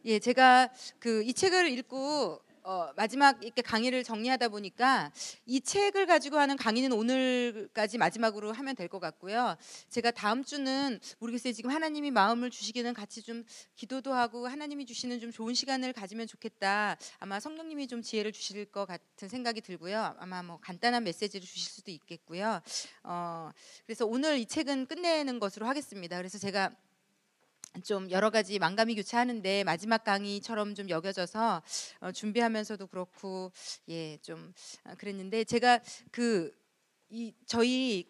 예, 제가 이 책을 읽고 마지막 이렇게 강의를 정리하다 보니까 이 책을 가지고 하는 강의는 오늘까지 마지막으로 하면 될 것 같고요. 제가 다음 주는 모르겠어요. 지금 하나님이 마음을 주시기는 같이 좀 기도도 하고 하나님이 주시는 좀 좋은 시간을 가지면 좋겠다. 아마 성령님이 좀 지혜를 주실 것 같은 생각이 들고요. 아마 뭐 간단한 메시지를 주실 수도 있겠고요. 그래서 오늘 이 책은 끝내는 것으로 하겠습니다. 그래서 제가 좀 여러 가지 만감이 교차하는데 마지막 강의처럼 좀 여겨져서 준비하면서도 그렇고 좀 그랬는데 제가 저희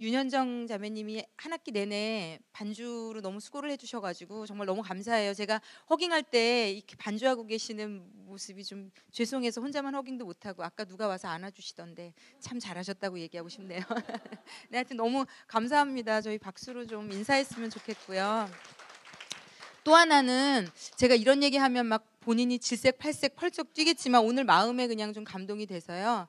윤현정 자매님이 한 학기 내내 반주로 너무 수고를 해주셔가지고 정말 너무 감사해요. 제가 허깅할 때 이렇게 반주하고 계시는 모습이 좀 죄송해서 혼자만 허깅도 못하고 아까 누가 와서 안아주시던데 참 잘하셨다고 얘기하고 싶네요. 네, 하여튼 너무 감사합니다. 저희 박수로 좀 인사했으면 좋겠고요. 또 하나는 제가 이런 얘기하면 막 본인이 질색팔색 펄쩍 뛰겠지만 오늘 마음에 그냥 좀 감동이 돼서요.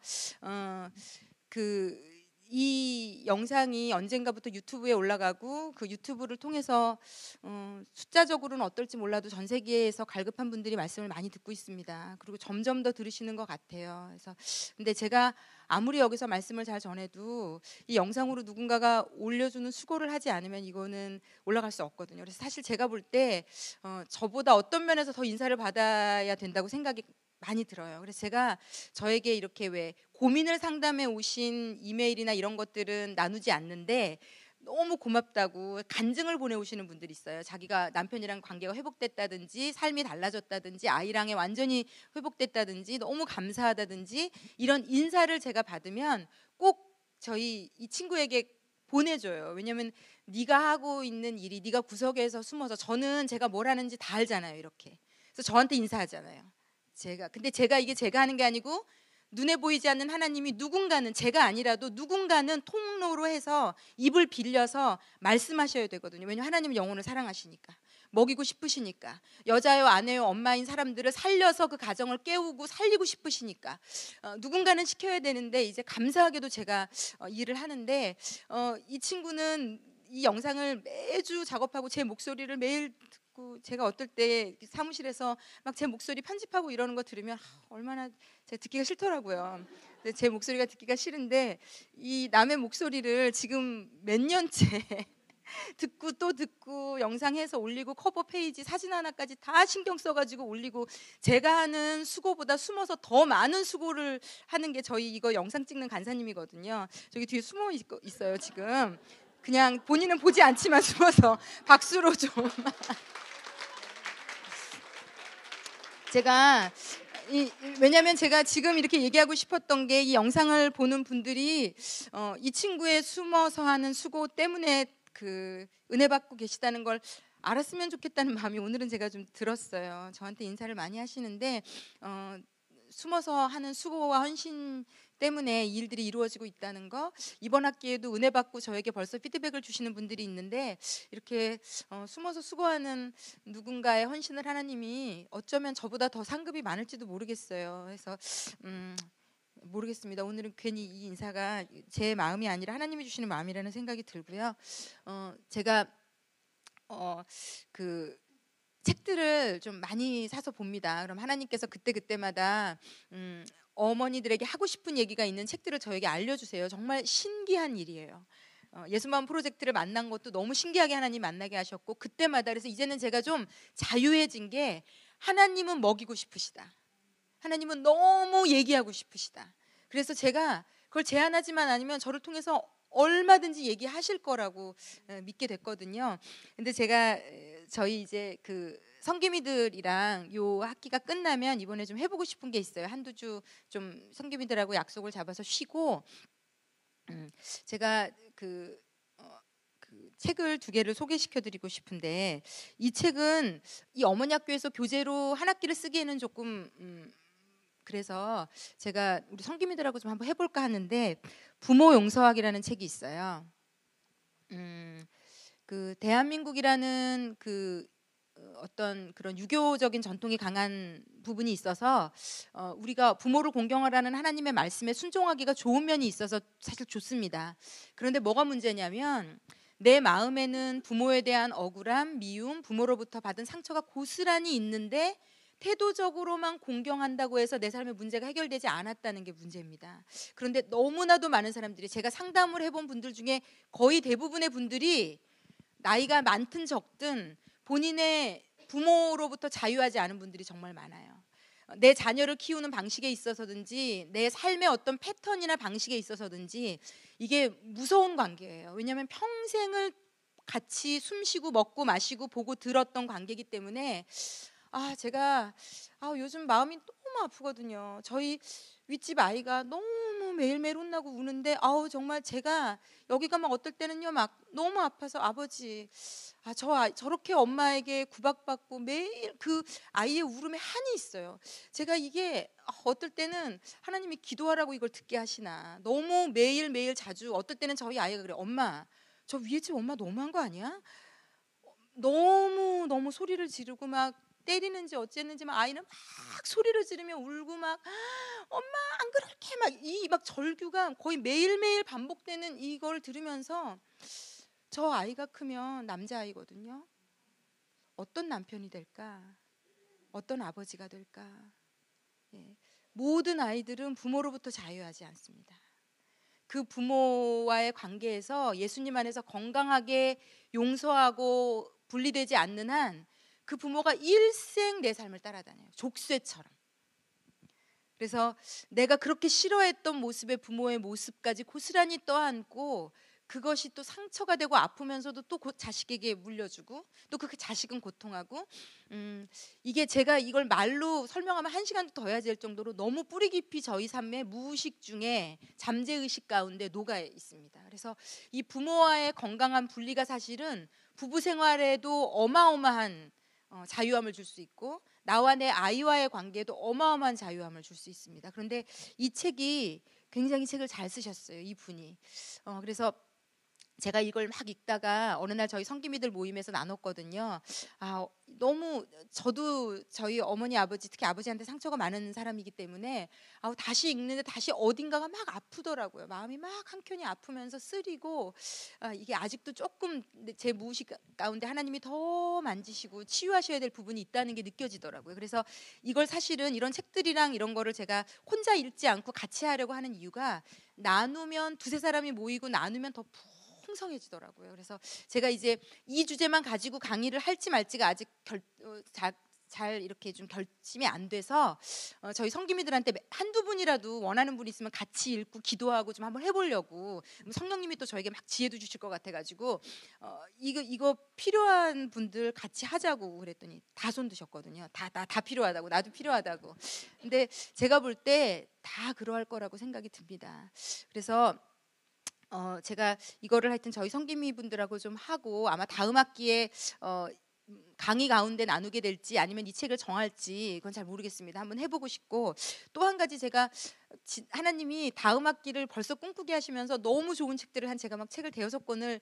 이 영상이 언젠가부터 유튜브에 올라가고 그 유튜브를 통해서 숫자적으로는 어떨지 몰라도 전 세계에서 갈급한 분들이 말씀을 많이 듣고 있습니다. 그리고 점점 더 들으시는 것 같아요. 그래서 근데 제가 아무리 여기서 말씀을 잘 전해도 이 영상으로 누군가가 올려주는 수고를 하지 않으면 이거는 올라갈 수 없거든요. 그래서 사실 제가 볼 때 저보다 어떤 면에서 더 인사를 받아야 된다고 생각이 많이 들어요. 그래서 제가 저에게 이렇게 왜 고민을 상담해 오신 이메일이나 이런 것들은 나누지 않는데 너무 고맙다고 간증을 보내오시는 분들이 있어요. 자기가 남편이랑 관계가 회복됐다든지 삶이 달라졌다든지 아이랑이 완전히 회복됐다든지 너무 감사하다든지 이런 인사를 제가 받으면 꼭 저희 이 친구에게 보내줘요. 왜냐하면 네가 하고 있는 일이 네가 구석에서 숨어서 저는 제가 뭘 하는지 다 알잖아요. 이렇게 그래서 저한테 인사하잖아요. 근데 이게 제가 하는 게 아니고 눈에 보이지 않는 하나님이 누군가는 제가 아니라도 누군가는 통로로 해서 입을 빌려서 말씀하셔야 되거든요. 왜냐하면 하나님은 영혼을 사랑하시니까 먹이고 싶으시니까 여자요 아내요 엄마인 사람들을 살려서 그 가정을 깨우고 살리고 싶으시니까 누군가는 시켜야 되는데 이제 감사하게도 제가 일을 하는데 이 친구는 이 영상을 매주 작업하고 제 목소리를 매일 제가 어떨 때 사무실에서 막 제 목소리 편집하고 이러는 거 들으면 얼마나 제가 듣기가 싫더라고요. 제 목소리가 듣기가 싫은데 이 남의 목소리를 지금 몇 년째 듣고 또 듣고 영상해서 올리고 커버 페이지 사진 하나까지 다 신경 써가지고 올리고 제가 하는 수고보다 숨어서 더 많은 수고를 하는 게 저희 이거 영상 찍는 간사님이거든요. 저기 뒤에 숨어 있어요 지금. 그냥 본인은 보지 않지만 숨어서 박수로 좀 제가 왜냐하면 제가 지금 이렇게 얘기하고 싶었던 게 이 영상을 보는 분들이 이 친구의 숨어서 하는 수고 때문에 은혜 받고 계시다는 걸 알았으면 좋겠다는 마음이 오늘은 제가 좀 들었어요. 저한테 인사를 많이 하시는데 숨어서 하는 수고와 헌신 때문에 이 일들이 이루어지고 있다는 거, 이번 학기에도 은혜 받고 저에게 벌써 피드백을 주시는 분들이 있는데 이렇게 숨어서 수고하는 누군가의 헌신을 하나님이 어쩌면 저보다 더 상급이 많을지도 모르겠어요. 그래서 모르겠습니다. 오늘은 괜히 이 인사가 제 마음이 아니라 하나님이 주시는 마음이라는 생각이 들고요. 제가 책들을 좀 많이 사서 봅니다. 그럼 하나님께서 그때마다 어머니들에게 하고 싶은 얘기가 있는 책들을 저에게 알려주세요. 정말 신기한 일이에요. 예수마음 프로젝트를 만난 것도 너무 신기하게 하나님 만나게 하셨고 그때마다 그래서 이제는 제가 좀 자유해진 게 하나님은 먹이고 싶으시다. 하나님은 너무 얘기하고 싶으시다. 그래서 제가 그걸 제안하지만 아니면 저를 통해서 얼마든지 얘기하실 거라고 믿게 됐거든요. 근데 제가 저희 이제 성기미들이랑 요 학기가 끝나면 이번에 좀 해보고 싶은 게 있어요. 한두 주 좀 성기미들하고 약속을 잡아서 쉬고 제가 책을 2개를 소개시켜드리고 싶은데 이 책은 이 어머니 학교에서 교재로 한 학기를 쓰기에는 조금 그래서 제가 우리 성기미들하고 좀 한번 해볼까 하는데 부모 용서하기라는 책이 있어요. 대한민국이라는 어떤 그런 유교적인 전통이 강한 부분이 있어서 우리가 부모를 공경하라는 하나님의 말씀에 순종하기가 좋은 면이 있어서 사실 좋습니다. 그런데 뭐가 문제냐면 내 마음에는 부모에 대한 억울함, 미움, 부모로부터 받은 상처가 고스란히 있는데 태도적으로만 공경한다고 해서 내 삶의 문제가 해결되지 않았다는 게 문제입니다. 그런데 너무나도 많은 사람들이, 제가 상담을 해본 분들 중에 거의 대부분의 분들이 나이가 많든 적든 본인의 부모로부터 자유하지 않은 분들이 정말 많아요. 내 자녀를 키우는 방식에 있어서든지 내 삶의 어떤 패턴이나 방식에 있어서든지 이게 무서운 관계예요. 왜냐하면 평생을 같이 숨쉬고 먹고 마시고 보고 들었던 관계이기 때문에 제가 요즘 마음이 너무 아프거든요. 저희 윗집 아이가 너무 매일매일 혼나고 우는데 정말 제가 여기 가면 어떨 때는요 막 너무 아파서 아버지 저렇게 엄마에게 구박받고 매일 그 아이의 울음에 한이 있어요. 제가 이게 어떨 때는 하나님이 기도하라고 이걸 듣게 하시나, 너무 매일매일 자주, 어떨 때는 저희 아이가 그래, 엄마 저 위에 집 엄마 너무한 거 아니야? 너무 소리를 지르고 막 때리는지 어쨌는지 막 아이는 막 소리를 지르며 울고 막 엄마 안 그렇게 막 절규가 거의 매일매일 반복되는 이걸 들으면서 저 아이가 크면 남자아이거든요. 어떤 남편이 될까? 어떤 아버지가 될까? 모든 아이들은 부모로부터 자유하지 않습니다. 그 부모와의 관계에서 예수님 안에서 건강하게 용서하고 분리되지 않는 한 그 부모가 일생 내 삶을 따라다녀요. 족쇄처럼. 그래서 내가 그렇게 싫어했던 모습의 부모의 모습까지 고스란히 떠안고 그것이 또 상처가 되고 아프면서도 또 자식에게 물려주고 또 그 자식은 고통하고 이게 제가 이걸 말로 설명하면 1시간도 더 해야 될 정도로 너무 뿌리 깊이 저희 삶의 무의식 중에 잠재의식 가운데 녹아 있습니다. 그래서 이 부모와의 건강한 분리가 사실은 부부 생활에도 어마어마한 자유함을 줄 수 있고 나와 내 아이와의 관계에도 어마어마한 자유함을 줄 수 있습니다. 그런데 이 책이 굉장히 책을 잘 쓰셨어요, 이분이. 그래서 제가 이걸 막 읽다가 어느 날 저희 성기미들 모임에서 나눴거든요. 너무 저도 저희 어머니 아버지 특히 아버지한테 상처가 많은 사람이기 때문에 다시 읽는데 다시 어딘가가 막 아프더라고요. 마음이 막 한켠이 아프면서 쓰리고 이게 아직도 조금 제 무의식 가운데 하나님이 더 만지시고 치유하셔야 될 부분이 있다는 게 느껴지더라고요. 그래서 이걸 사실은 이런 책들이랑 이런 거를 제가 혼자 읽지 않고 같이 하려고 하는 이유가 나누면 두세 사람이 모이고 나누면 더 풍성해지더라고요. 그래서 제가 이제 이 주제만 가지고 강의를 할지 말지가 아직 잘 이렇게 좀 결심이 안 돼서 저희 성기미들한테 한두 분이라도 원하는 분 있으면 같이 읽고 기도하고 좀 한번 해보려고, 성령님이 또 저에게 막 지혜도 주실 것 같아가지고 이거 필요한 분들 같이 하자고 그랬더니 다 손 드셨거든요. 다 필요하다고, 나도 필요하다고. 근데 제가 볼 때 다 그러할 거라고 생각이 듭니다. 그래서 제가 이거를 하여튼 저희 성기미 분들하고 좀 하고 아마 다음 학기에 강의 가운데 나누게 될지 아니면 이 책을 정할지 그건 잘 모르겠습니다. 한번 해보고 싶고, 또 한 가지 제가 하나님이 다음 학기를 벌써 꿈꾸게 하시면서 너무 좋은 책들을 제가 막 책을 대여섯 권을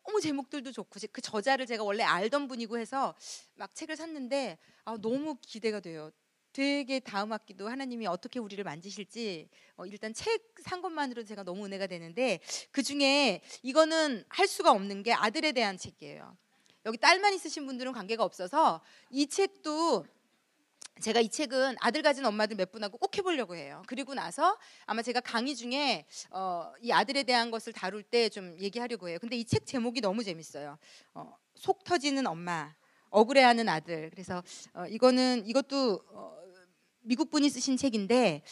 너무 제목들도 좋고 그 저자를 제가 원래 알던 분이고 해서 막 책을 샀는데 너무 기대가 돼요. 되게 다음 학기도 하나님이 어떻게 우리를 만지실지 일단 책 산 것만으로도 제가 너무 은혜가 되는데, 그중에 이거는 할 수가 없는 게 아들에 대한 책이에요. 여기 딸만 있으신 분들은 관계가 없어서 이 책도 제가 이 책은 아들 가진 엄마들 몇 분하고 꼭 해보려고 해요. 그리고 나서 아마 제가 강의 중에 이 아들에 대한 것을 다룰 때 좀 얘기하려고 해요. 근데 이 책 제목이 너무 재밌어요. 속 터지는 엄마, 억울해하는 아들. 그래서 이것도 미국 분이 쓰신 책인데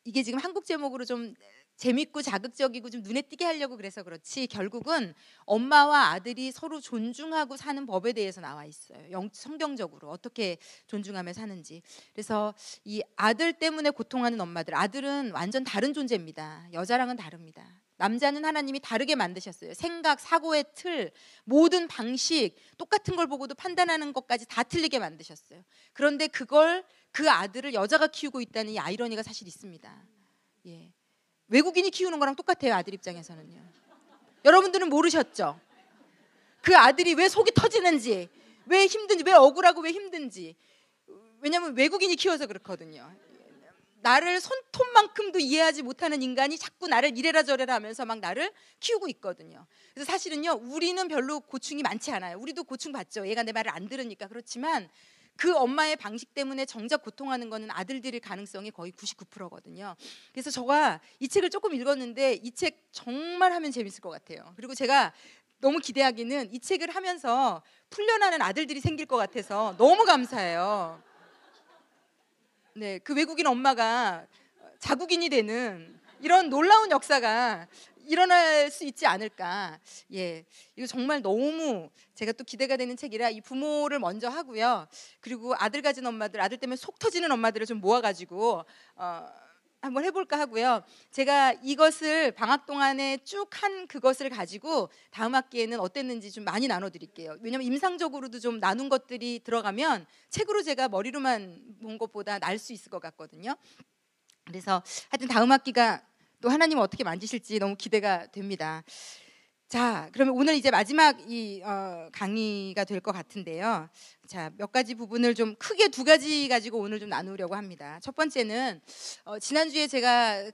이게 지금 한국 제목으로 좀 재밌고 자극적이고 좀 눈에 띄게 하려고 그래서 그렇지 결국은 엄마와 아들이 서로 존중하고 사는 법에 대해서 나와 있어요. 성경적으로 어떻게 존중하며 사는지. 그래서 이 아들 때문에 고통하는 엄마들, 아들은 완전 다른 존재입니다. 여자랑은 다릅니다. 남자는 하나님이 다르게 만드셨어요. 생각, 사고의 틀, 모든 방식, 똑같은 걸 보고도 판단하는 것까지 다 틀리게 만드셨어요. 그런데 그 아들을 여자가 키우고 있다는 이 아이러니가 사실 있습니다. 예. 외국인이 키우는 거랑 똑같아요. 아들 입장에서는요. 여러분들은 모르셨죠? 그 아들이 왜 속이 터지는지, 왜 힘든지, 왜 억울하고 왜 힘든지. 왜냐하면 외국인이 키워서 그렇거든요. 나를 손톱만큼도 이해하지 못하는 인간이 자꾸 나를 이래라 저래라 하면서 막 나를 키우고 있거든요. 그래서 사실은요, 우리는 별로 고충이 많지 않아요. 우리도 고충 받죠. 얘가 내 말을 안 들으니까. 그렇지만 그 엄마의 방식 때문에 정작 고통하는 거는 아들들일 가능성이 거의 99%거든요. 그래서 제가 이 책을 조금 읽었는데 이 책 정말 하면 재밌을 것 같아요. 그리고 제가 너무 기대하기는 이 책을 하면서 풀려나는 아들들이 생길 것 같아서 너무 감사해요. 네, 그 외국인 엄마가 자국인이 되는 이런 놀라운 역사가 일어날 수 있지 않을까. 예, 이거 정말 너무 제가 또 기대가 되는 책이라 이 부모를 먼저 하고요. 그리고 아들 가진 엄마들, 아들 때문에 속 터지는 엄마들을 좀 모아가지고 한번 해볼까 하고요. 제가 이것을 방학 동안에 쭉 한 그것을 가지고 다음 학기에는 어땠는지 좀 많이 나눠드릴게요. 왜냐하면 임상적으로도 좀 나눈 것들이 들어가면 책으로 제가 머리로만 본 것보다 날 수 있을 것 같거든요. 그래서 하여튼 다음 학기가 또 하나님 어떻게 만지실지 너무 기대가 됩니다. 자, 그러면 오늘 이제 마지막 이 강의가 될 것 같은데요. 자, 몇 가지 부분을 좀 크게 두 가지 가지고 오늘 좀 나누려고 합니다. 첫 번째는 지난주에 제가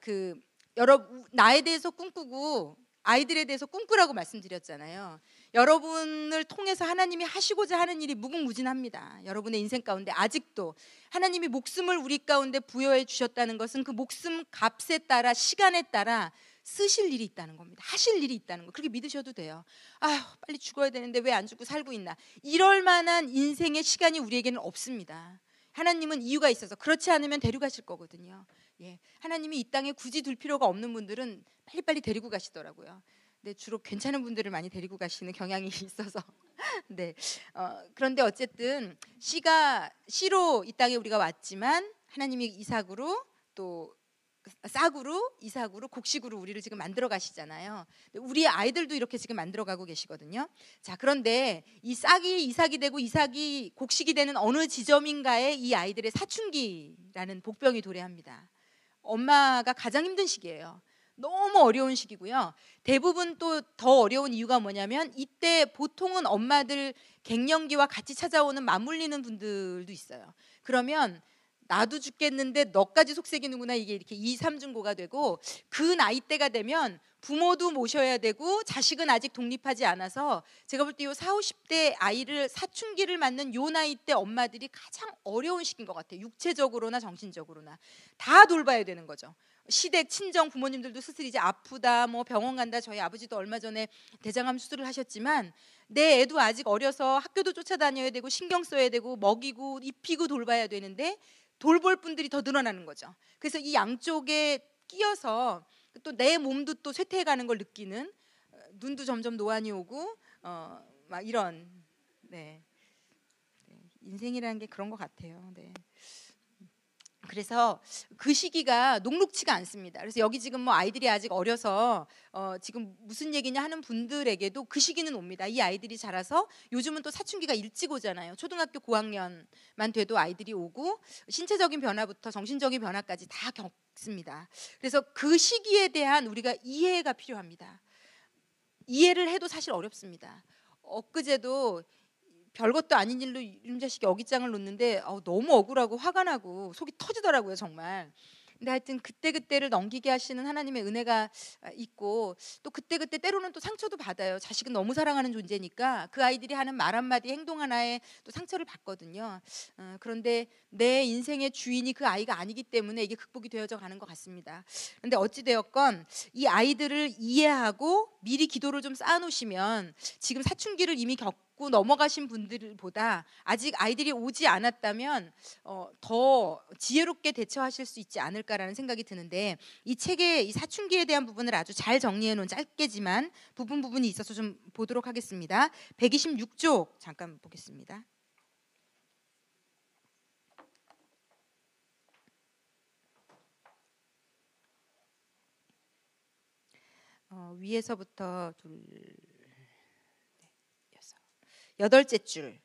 나에 대해서 꿈꾸고 아이들에 대해서 꿈꾸라고 말씀드렸잖아요. 여러분을 통해서 하나님이 하시고자 하는 일이 무궁무진합니다. 여러분의 인생 가운데 아직도 하나님이 목숨을 우리 가운데 부여해 주셨다는 것은 그 목숨 값에 따라, 시간에 따라 쓰실 일이 있다는 겁니다. 하실 일이 있다는 거. 그렇게 믿으셔도 돼요. 아휴, 빨리 죽어야 되는데 왜 안 죽고 살고 있나. 이럴 만한 인생의 시간이 우리에게는 없습니다. 하나님은 이유가 있어서, 그렇지 않으면 데려가실 거거든요. 예, 하나님이 이 땅에 굳이 둘 필요가 없는 분들은 빨리빨리 데리고 가시더라고요. 네, 주로 괜찮은 분들을 많이 데리고 가시는 경향이 있어서 네, 그런데 어쨌든 씨로 이 땅에 우리가 왔지만 하나님이 이삭으로, 또 싹으로, 이삭으로, 곡식으로 우리를 지금 만들어 가시잖아요. 우리의 아이들도 이렇게 지금 만들어 가고 계시거든요. 자, 그런데 이 싹이 이삭이 되고 이삭이 곡식이 되는 어느 지점인가에 이 아이들의 사춘기라는 복병이 도래합니다. 엄마가 가장 힘든 시기예요. 너무 어려운 시기고요. 대부분 또 더 어려운 이유가 뭐냐면 이때 보통은 엄마들 갱년기와 같이 찾아오는 맞물리는 분들도 있어요. 그러면 나도 죽겠는데 너까지 속색이는구나, 이게 이렇게 2, 3중고가 되고, 그 나이대가 되면 부모도 모셔야 되고 자식은 아직 독립하지 않아서 제가 볼 때 이 4, 50대 아이를 사춘기를 맞는 요 나이대 엄마들이 가장 어려운 시기인 것 같아요. 육체적으로나 정신적으로나 다 돌봐야 되는 거죠. 시댁 친정 부모님들도 스스로 이제 아프다, 뭐 병원 간다. 저희 아버지도 얼마 전에 대장암 수술을 하셨지만 내 애도 아직 어려서 학교도 쫓아다녀야 되고 신경 써야 되고 먹이고 입히고 돌봐야 되는데 돌볼 분들이 더 늘어나는 거죠. 그래서 이 양쪽에 끼어서 또 내 몸도 또 쇠퇴해가는 걸 느끼는, 눈도 점점 노안이 오고 막 이런, 네, 인생이라는 게 그런 것 같아요. 네. 그래서 그 시기가 녹록치가 않습니다. 그래서 여기 지금 뭐 아이들이 아직 어려서 지금 무슨 얘기냐 하는 분들에게도 그 시기는 옵니다. 이 아이들이 자라서 요즘은 또 사춘기가 일찍 오잖아요. 초등학교 고학년만 돼도 아이들이 오고 신체적인 변화부터 정신적인 변화까지 다 겪습니다. 그래서 그 시기에 대한 우리가 이해가 필요합니다. 이해를 해도 사실 어렵습니다. 엊그제도 별것도 아닌 일로 이놈 자식이 어깃장을 놓는데 너무 억울하고 화가 나고 속이 터지더라고요, 정말. 근데 하여튼 그때그때를 넘기게 하시는 하나님의 은혜가 있고, 또 그때그때 때로는 또 상처도 받아요. 자식은 너무 사랑하는 존재니까 그 아이들이 하는 말 한마디, 행동 하나에 또 상처를 받거든요. 그런데 내 인생의 주인이 그 아이가 아니기 때문에 이게 극복이 되어져 가는 것 같습니다. 그런데 어찌되었건 이 아이들을 이해하고 미리 기도를 좀 쌓아놓으시면 지금 사춘기를 이미 겪고 넘어가신 분들보다 아직 아이들이 오지 않았다면 더 지혜롭게 대처하실 수 있지 않을까라는 생각이 드는데, 이 책의 이 사춘기에 대한 부분을 아주 잘 정리해 놓은 짧게지만 부분이 있어서 좀 보도록 하겠습니다. 126쪽 잠깐 보겠습니다. 위에서부터 여덟째 줄,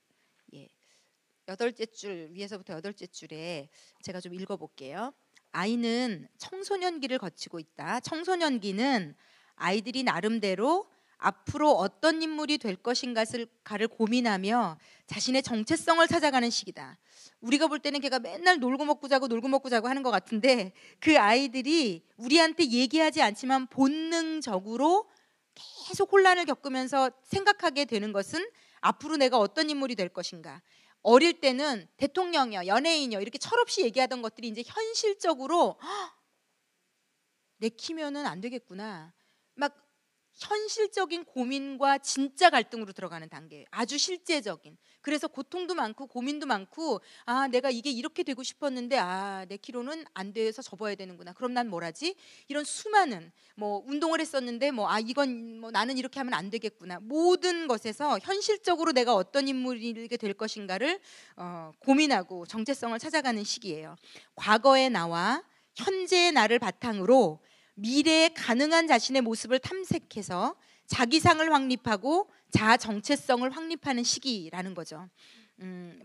여덟째 줄, 위에서부터 여덟째 줄에 제가 좀 읽어볼게요. 아이는 청소년기를 거치고 있다. 청소년기는 아이들이 나름대로 앞으로 어떤 인물이 될 것인가를 고민하며 자신의 정체성을 찾아가는 시기다. 우리가 볼 때는 걔가 맨날 놀고 먹고 자고 하는 것 같은데 그 아이들이 우리한테 얘기하지 않지만 본능적으로 계속 혼란을 겪으면서 생각하게 되는 것은 앞으로 내가 어떤 인물이 될 것인가. 어릴 때는 대통령이요, 연예인이요 이렇게 철없이 얘기하던 것들이 이제 현실적으로 내 키면은 안 되겠구나. 막 현실적인 고민과 진짜 갈등으로 들어가는 단계, 아주 실제적인. 그래서 고통도 많고 고민도 많고, 내가 이게 이렇게 되고 싶었는데 내 키로는 안 돼서 접어야 되는구나. 그럼 난 뭘 하지? 이런 수많은 운동을 했었는데 이건 나는 이렇게 하면 안 되겠구나. 모든 것에서 현실적으로 내가 어떤 인물이 될 것인가를 고민하고 정체성을 찾아가는 시기예요. 과거의 나와 현재의 나를 바탕으로 미래에 가능한 자신의 모습을 탐색해서 자기상을 확립하고 자아 정체성을 확립하는 시기라는 거죠.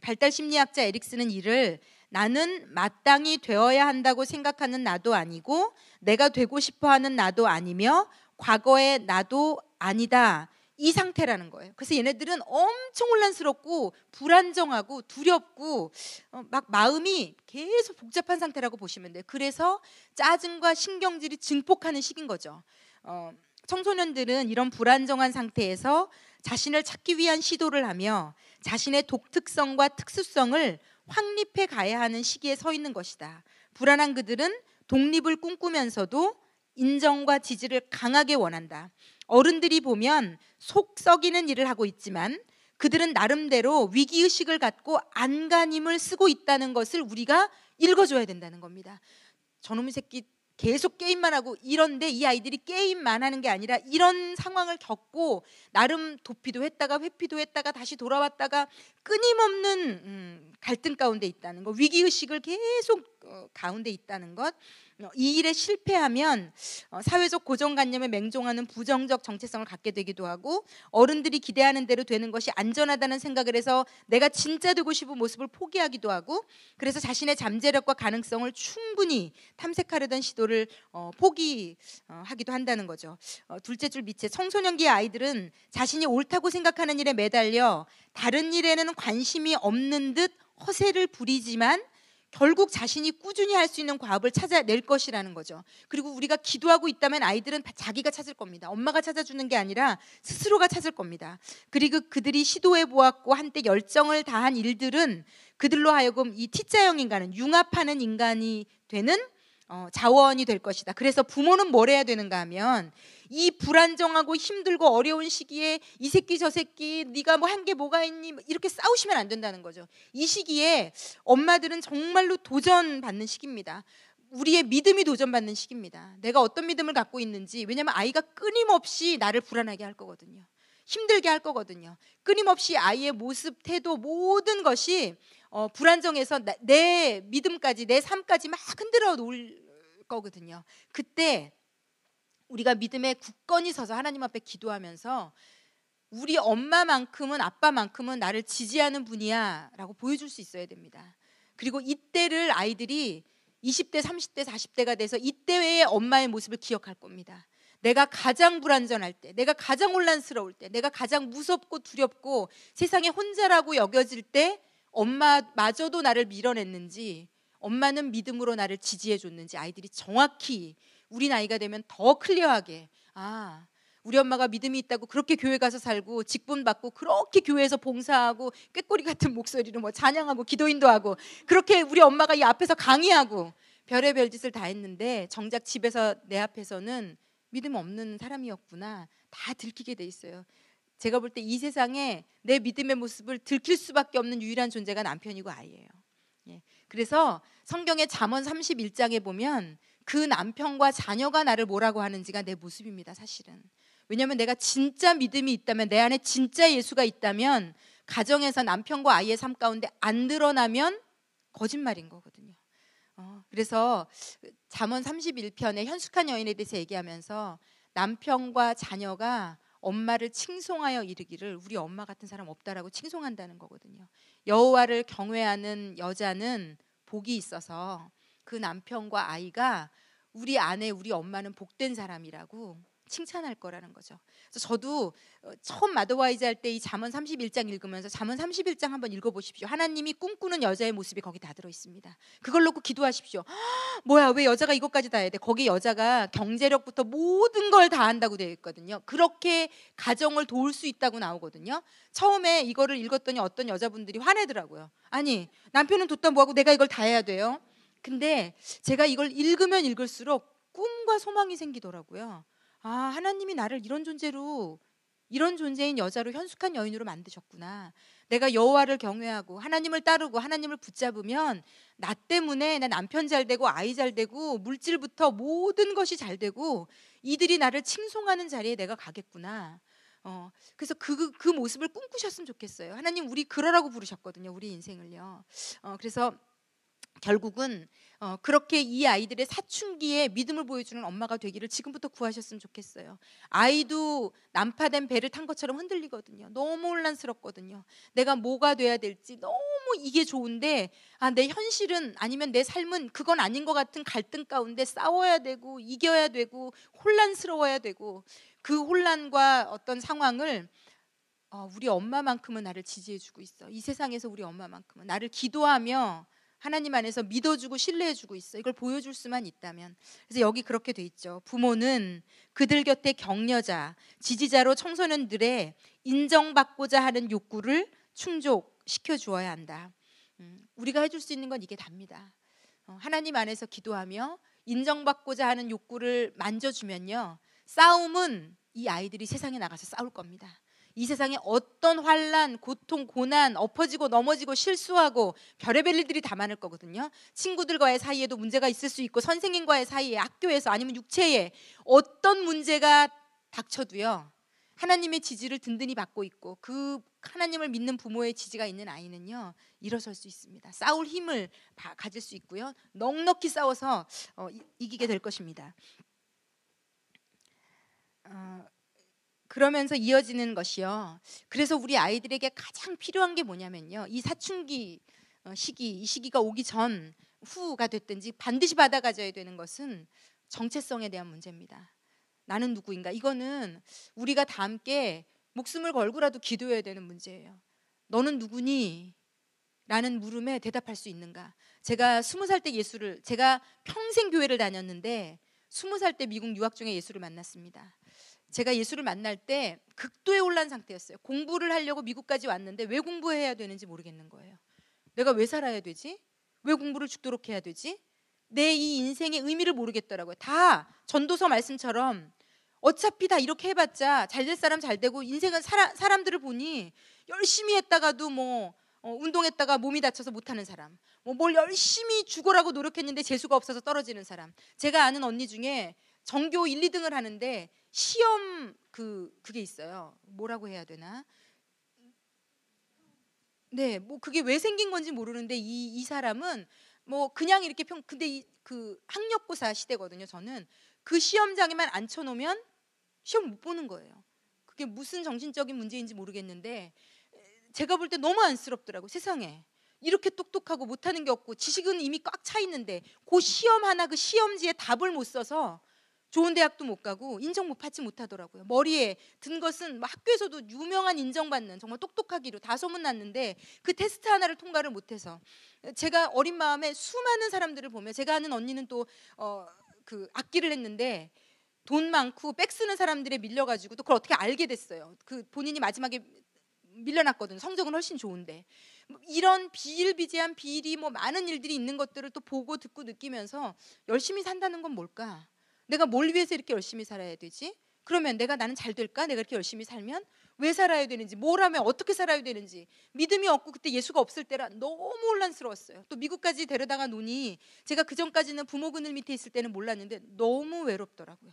발달 심리학자 에릭슨은 이를 나는 마땅히 되어야 한다고 생각하는 나도 아니고 내가 되고 싶어하는 나도 아니며 과거의 나도 아니다, 이 상태라는 거예요. 그래서 얘네들은 엄청 혼란스럽고 불안정하고 두렵고 막 마음이 계속 복잡한 상태라고 보시면 돼요. 그래서 짜증과 신경질이 증폭하는 시기인 거죠. 청소년들은 이런 불안정한 상태에서 자신을 찾기 위한 시도를 하며 자신의 독특성과 특수성을 확립해 가야 하는 시기에 서 있는 것이다. 불안한 그들은 독립을 꿈꾸면서도 인정과 지지를 강하게 원한다. 어른들이 보면 속 썩이는 일을 하고 있지만 그들은 나름대로 위기의식을 갖고 안간힘을 쓰고 있다는 것을 우리가 읽어줘야 된다는 겁니다. 저놈의 새끼 계속 게임만 하고 이런데 이 아이들이 게임만 하는 게 아니라 이런 상황을 겪고 나름 도피도 했다가 회피도 했다가 다시 돌아왔다가 끊임없는 갈등 가운데 있다는 것, 위기의식을 계속 가운데 있다는 것. 이 일에 실패하면 사회적 고정관념에 맹종하는 부정적 정체성을 갖게 되기도 하고 어른들이 기대하는 대로 되는 것이 안전하다는 생각을 해서 내가 진짜 되고 싶은 모습을 포기하기도 하고 그래서 자신의 잠재력과 가능성을 충분히 탐색하려던 시도를 포기하기도 한다는 거죠. 둘째 줄 밑에 청소년기의 아이들은 자신이 옳다고 생각하는 일에 매달려 다른 일에는 관심이 없는 듯 허세를 부리지만 결국 자신이 꾸준히 할 수 있는 과업을 찾아낼 것이라는 거죠. 그리고 우리가 기도하고 있다면 아이들은 다 자기가 찾을 겁니다. 엄마가 찾아주는 게 아니라 스스로가 찾을 겁니다. 그리고 그들이 시도해 보았고 한때 열정을 다한 일들은 그들로 하여금 이 T자형 인간은 융합하는 인간이 되는 자원이 될 것이다. 그래서 부모는 뭘 해야 되는가 하면 이 불안정하고 힘들고 어려운 시기에 이 새끼 저 새끼 네가 한 게 뭐가 있니 이렇게 싸우시면 안 된다는 거죠. 이 시기에 엄마들은 정말로 도전받는 시기입니다. 우리의 믿음이 도전받는 시기입니다. 내가 어떤 믿음을 갖고 있는지. 왜냐하면 아이가 끊임없이 나를 불안하게 할 거거든요. 힘들게 할 거거든요. 끊임없이 아이의 모습, 태도 모든 것이 불안정해서 내 믿음까지 내 삶까지 막 흔들어 놓을 거거든요. 그때 우리가 믿음에 굳건히 서서 하나님 앞에 기도하면서 우리 엄마만큼은 아빠만큼은 나를 지지하는 분이야 라고 보여줄 수 있어야 됩니다. 그리고 이때를 아이들이 20대, 30대, 40대가 돼서 이때의 엄마의 모습을 기억할 겁니다. 내가 가장 불안전할 때, 내가 가장 혼란스러울 때, 내가 가장 무섭고 두렵고 세상에 혼자라고 여겨질 때 엄마마저도 나를 밀어냈는지 엄마는 믿음으로 나를 지지해 줬는지 아이들이 정확히 우리 나이가 되면 더 클리어하게 우리 엄마가 믿음이 있다고 그렇게 교회 가서 살고 직분 받고 그렇게 교회에서 봉사하고 꾀꼬리 같은 목소리로 찬양하고 기도인도 하고 그렇게 우리 엄마가 이 앞에서 강의하고 별의별 짓을 다 했는데 정작 집에서 내 앞에서는 믿음 없는 사람이었구나 다 들키게 돼 있어요. 제가 볼 때 이 세상에 내 믿음의 모습을 들킬 수밖에 없는 유일한 존재가 남편이고 아이예요. 그래서 성경의 잠언 31장에 보면 그 남편과 자녀가 나를 뭐라고 하는지가 내 모습입니다. 사실은. 왜냐하면 내가 진짜 믿음이 있다면 내 안에 진짜 예수가 있다면 가정에서 남편과 아이의 삶 가운데 안 드러나면 거짓말인 거거든요. 그래서 잠언 31편에 현숙한 여인에 대해서 얘기하면서 남편과 자녀가 엄마를 칭송하여 이르기를 우리 엄마 같은 사람 없다라고 칭송한다는 거거든요. 여호와를 경외하는 여자는 복이 있어서 그 남편과 아이가 우리 아내, 우리 엄마는 복된 사람이라고 칭찬할 거라는 거죠. 그래서 저도 처음 마더와이즈 할 때 이 잠언 31장 읽으면서 잠언 31장 한번 읽어보십시오. 하나님이 꿈꾸는 여자의 모습이 거기 다 들어있습니다. 그걸 놓고 기도하십시오. 뭐야, 왜 여자가 이것까지 다 해야 돼? 거기 여자가 경제력부터 모든 걸 다 한다고 되어 있거든요. 그렇게 가정을 도울 수 있다고 나오거든요. 처음에 이거를 읽었더니 어떤 여자분들이 화내더라고요. 아니, 남편은 뒀다 뭐하고 내가 이걸 다 해야 돼요? 근데 제가 이걸 읽으면 읽을수록 꿈과 소망이 생기더라고요. 아, 하나님이 나를 이런 존재로, 이런 존재인 여자로, 현숙한 여인으로 만드셨구나. 내가 여호와를 경외하고 하나님을 따르고 하나님을 붙잡으면 나 때문에 내 남편 잘 되고 아이 잘 되고 물질부터 모든 것이 잘 되고 이들이 나를 칭송하는 자리에 내가 가겠구나. 그래서 그 모습을 꿈꾸셨으면 좋겠어요. 하나님 우리 그러라고 부르셨거든요. 우리 인생을요. 그래서 결국은 그렇게 이 아이들의 사춘기에 믿음을 보여주는 엄마가 되기를 지금부터 구하셨으면 좋겠어요. 아이도 난파된 배를 탄 것처럼 흔들리거든요. 너무 혼란스럽거든요. 내가 뭐가 돼야 될지 너무 이게 좋은데 내 현실은 아니면 내 삶은 그건 아닌 것 같은 갈등 가운데 싸워야 되고 이겨야 되고 혼란스러워야 되고 그 혼란과 어떤 상황을 우리 엄마만큼은 나를 지지해주고 있어. 이 세상에서 우리 엄마만큼은 나를 기도하며 하나님 안에서 믿어주고 신뢰해주고 있어. 이걸 보여줄 수만 있다면. 그래서 여기 그렇게 돼 있죠. 부모는 그들 곁에 격려자, 지지자로 청소년들의 인정받고자 하는 욕구를 충족시켜 주어야 한다. 우리가 해줄 수 있는 건 이게 답니다. 하나님 안에서 기도하며 인정받고자 하는 욕구를 만져주면요, 싸움은 이 아이들이 세상에 나가서 싸울 겁니다. 이 세상에 어떤 환난, 고통, 고난, 엎어지고 넘어지고 실수하고 별의별 일들이 다 많을 거거든요. 친구들과의 사이에도 문제가 있을 수 있고 선생님과의 사이에, 학교에서 아니면 육체에 어떤 문제가 닥쳐도요, 하나님의 지지를 든든히 받고 있고 그 하나님을 믿는 부모의 지지가 있는 아이는요, 일어설 수 있습니다. 싸울 힘을 가질 수 있고요, 넉넉히 싸워서 이기게 될 것입니다. 그러면서 이어지는 것이요, 그래서 우리 아이들에게 가장 필요한 게 뭐냐면요, 이 사춘기 이 시기가 오기 전 후가 됐든지 반드시 받아가져야 되는 것은 정체성에 대한 문제입니다. 나는 누구인가? 이거는 우리가 다 함께 목숨을 걸고라도 기도해야 되는 문제예요. 너는 누구니? 라는 물음에 대답할 수 있는가? 제가 20살 때 제가 평생 교회를 다녔는데 20살 때 미국 유학 중에 예수를 만났습니다. 제가 예수를 만날 때 극도에 올란 상태였어요. 공부를 하려고 미국까지 왔는데 왜 공부해야 되는지 모르겠는 거예요. 내가 왜 살아야 되지? 왜 공부를 죽도록 해야 되지? 내 이 인생의 의미를 모르겠더라고요. 다 전도서 말씀처럼 어차피 다 이렇게 해봤자 잘 될 사람 잘 되고, 인생은 사람들을 보니 열심히 했다가도 운동했다가 몸이 다쳐서 못하는 사람, 뭘 열심히 죽으라고 노력했는데 재수가 없어서 떨어지는 사람. 제가 아는 언니 중에 전교 1, 2등을 하는데 시험 그게 있어요. 뭐라고 해야 되나? 네, 그게 왜 생긴 건지 모르는데 이 사람은 그냥 이렇게 근데 그 학력고사 시대거든요. 저는 그 시험장에만 앉혀놓으면 시험 못 보는 거예요. 그게 무슨 정신적인 문제인지 모르겠는데 제가 볼 때 너무 안쓰럽더라고요. 세상에 이렇게 똑똑하고 못하는 게 없고 지식은 이미 꽉 차 있는데 그 시험 하나, 그 시험지에 답을 못 써서 좋은 대학도 못 가고 인정 못 받지 못하더라고요. 머리에 든 것은 학교에서도 유명한 인정받는 정말 똑똑하기로 다 소문났는데 그 테스트 하나를 통과를 못해서, 제가 어린 마음에 수많은 사람들을 보며, 제가 아는 언니는 또 그 악기를 했는데 돈 많고 백 쓰는 사람들에 밀려가지고 또 그걸 어떻게 알게 됐어요. 그 본인이 마지막에 밀려났거든요. 성적은 훨씬 좋은데. 이런 비일비재한 비일이 많은 일들이 있는 것들을 또 보고 듣고 느끼면서 열심히 산다는 건 뭘까? 내가 뭘 위해서 이렇게 열심히 살아야 되지? 그러면 나는 잘 될까? 내가 이렇게 열심히 살면 왜 살아야 되는지, 뭘 하면 어떻게 살아야 되는지 믿음이 없고, 그때 예수가 없을 때라 너무 혼란스러웠어요. 또 미국까지 데려다가 놓으니 제가 그 전까지는 부모 그늘 밑에 있을 때는 몰랐는데 너무 외롭더라고요.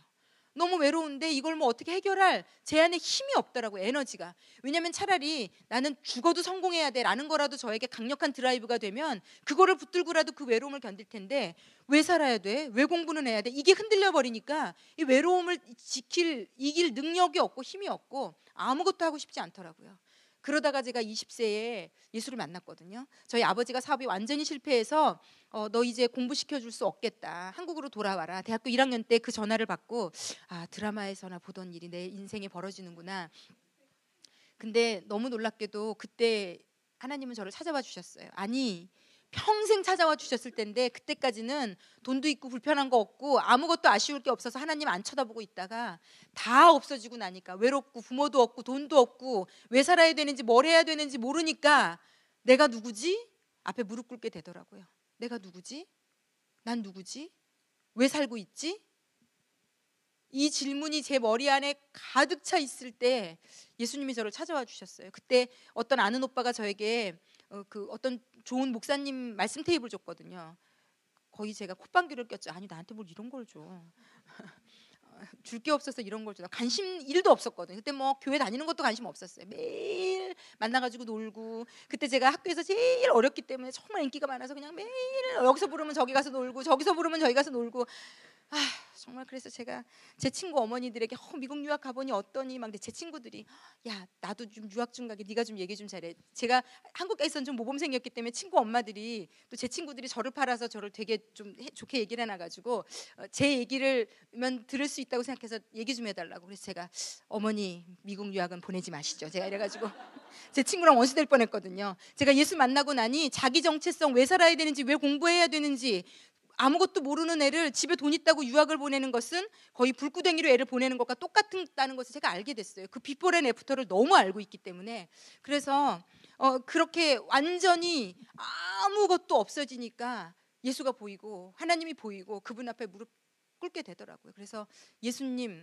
너무 외로운데 이걸 어떻게 해결할 제 안에 힘이 없더라고요. 에너지가. 왜냐하면 차라리 나는 죽어도 성공해야 돼 라는 거라도 저에게 강력한 드라이브가 되면 그거를 붙들고라도 그 외로움을 견딜 텐데, 왜 살아야 돼? 왜 공부는 해야 돼? 이게 흔들려 버리니까 이 외로움을 이길 능력이 없고 힘이 없고 아무것도 하고 싶지 않더라고요. 그러다가 제가 20세에 예수를 만났거든요. 저희 아버지가 사업이 완전히 실패해서 너 이제 공부시켜줄 수 없겠다. 한국으로 돌아와라. 대학교 1학년 때 그 전화를 받고 드라마에서나 보던 일이 내 인생에 벌어지는구나. 근데 너무 놀랍게도 그때 하나님은 저를 찾아와 주셨어요. 아니, 평생 찾아와 주셨을 텐데 그때까지는 돈도 있고 불편한 거 없고 아무것도 아쉬울 게 없어서 하나님 안 쳐다보고 있다가 다 없어지고 나니까 외롭고 부모도 없고 돈도 없고 왜 살아야 되는지 뭘 해야 되는지 모르니까 내가 누구지? 앞에 무릎 꿇게 되더라고요. 내가 누구지? 난 누구지? 왜 살고 있지? 이 질문이 제 머리 안에 가득 차 있을 때 예수님이 저를 찾아와 주셨어요. 그때 어떤 아는 오빠가 저에게 어떤 좋은 목사님 말씀 테이프를 줬거든요. 거의 제가 콧방귀를 꼈죠. 아니, 나한테 뭘 이런 걸 줘. 줄 게 없어서 이런 걸 줘. 관심 1도 없었거든요. 그때 뭐 교회 다니는 것도 관심 없었어요. 매일 만나가지고 놀고, 그때 제가 학교에서 제일 어렸기 때문에 정말 인기가 많아서 그냥 매일 여기서 부르면 저기 가서 놀고 저기서 부르면 저기 가서 놀고, 정말 그래서 제가 제 친구 어머니들에게 미국 유학 가보니 어떠니 막. 제 친구들이 야, 나도 좀 유학 좀 가게, 네가 좀 얘기 좀 잘해. 제가 한국에 있었던 좀 모범생이었기 때문에 친구 엄마들이 또 제 친구들이 저를 팔아서 저를 되게 좀 좋게 얘기를 해놔가지고 제 얘기를만 들을 수 있다고 생각해서 얘기 좀 해달라고. 그래서 제가 어머니 미국 유학은 보내지 마시죠. 제가 이래가지고 제 친구랑 원수 될 뻔했거든요. 제가 예수 만나고 나니 자기 정체성, 왜 살아야 되는지, 왜 공부해야 되는지 아무것도 모르는 애를 집에 돈 있다고 유학을 보내는 것은 거의 불구덩이로 애를 보내는 것과 똑같다는 것을 제가 알게 됐어요. 그 비포 앤 애프터를 너무 알고 있기 때문에. 그래서 그렇게 완전히 아무것도 없어지니까 예수가 보이고 하나님이 보이고 그분 앞에 무릎 꿇게 되더라고요. 그래서 예수님이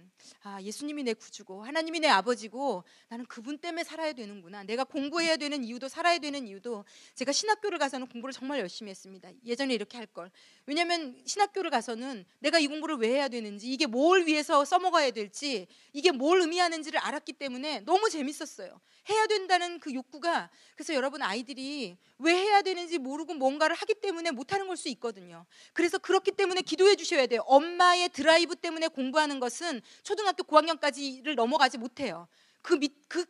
내 구주고 하나님이 내 아버지고 나는 그분 때문에 살아야 되는구나. 내가 공부해야 되는 이유도, 살아야 되는 이유도, 제가 신학교를 가서는 공부를 정말 열심히 했습니다. 예전에 이렇게 할 걸. 왜냐하면 신학교를 가서는 내가 이 공부를 왜 해야 되는지, 이게 뭘 위해서 써먹어야 될지, 이게 뭘 의미하는지를 알았기 때문에 너무 재밌었어요. 해야 된다는 그 욕구가. 그래서 여러분, 아이들이 왜 해야 되는지 모르고 뭔가를 하기 때문에 못하는 걸 수 있거든요. 그래서 그렇기 때문에 기도해 주셔야 돼요. 엄마의 드라이브 때문에 공부하는 것은 초등학교 고학년까지를 넘어가지 못해요.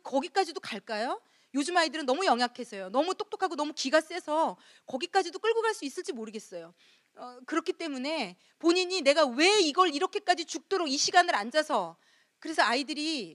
거기까지도 갈까요? 요즘 아이들은 너무 영약해서요. 너무 똑똑하고 너무 기가 세서 거기까지도 끌고 갈 수 있을지 모르겠어요. 그렇기 때문에 본인이 내가 왜 이걸 이렇게까지 죽도록 이 시간을 앉아서, 그래서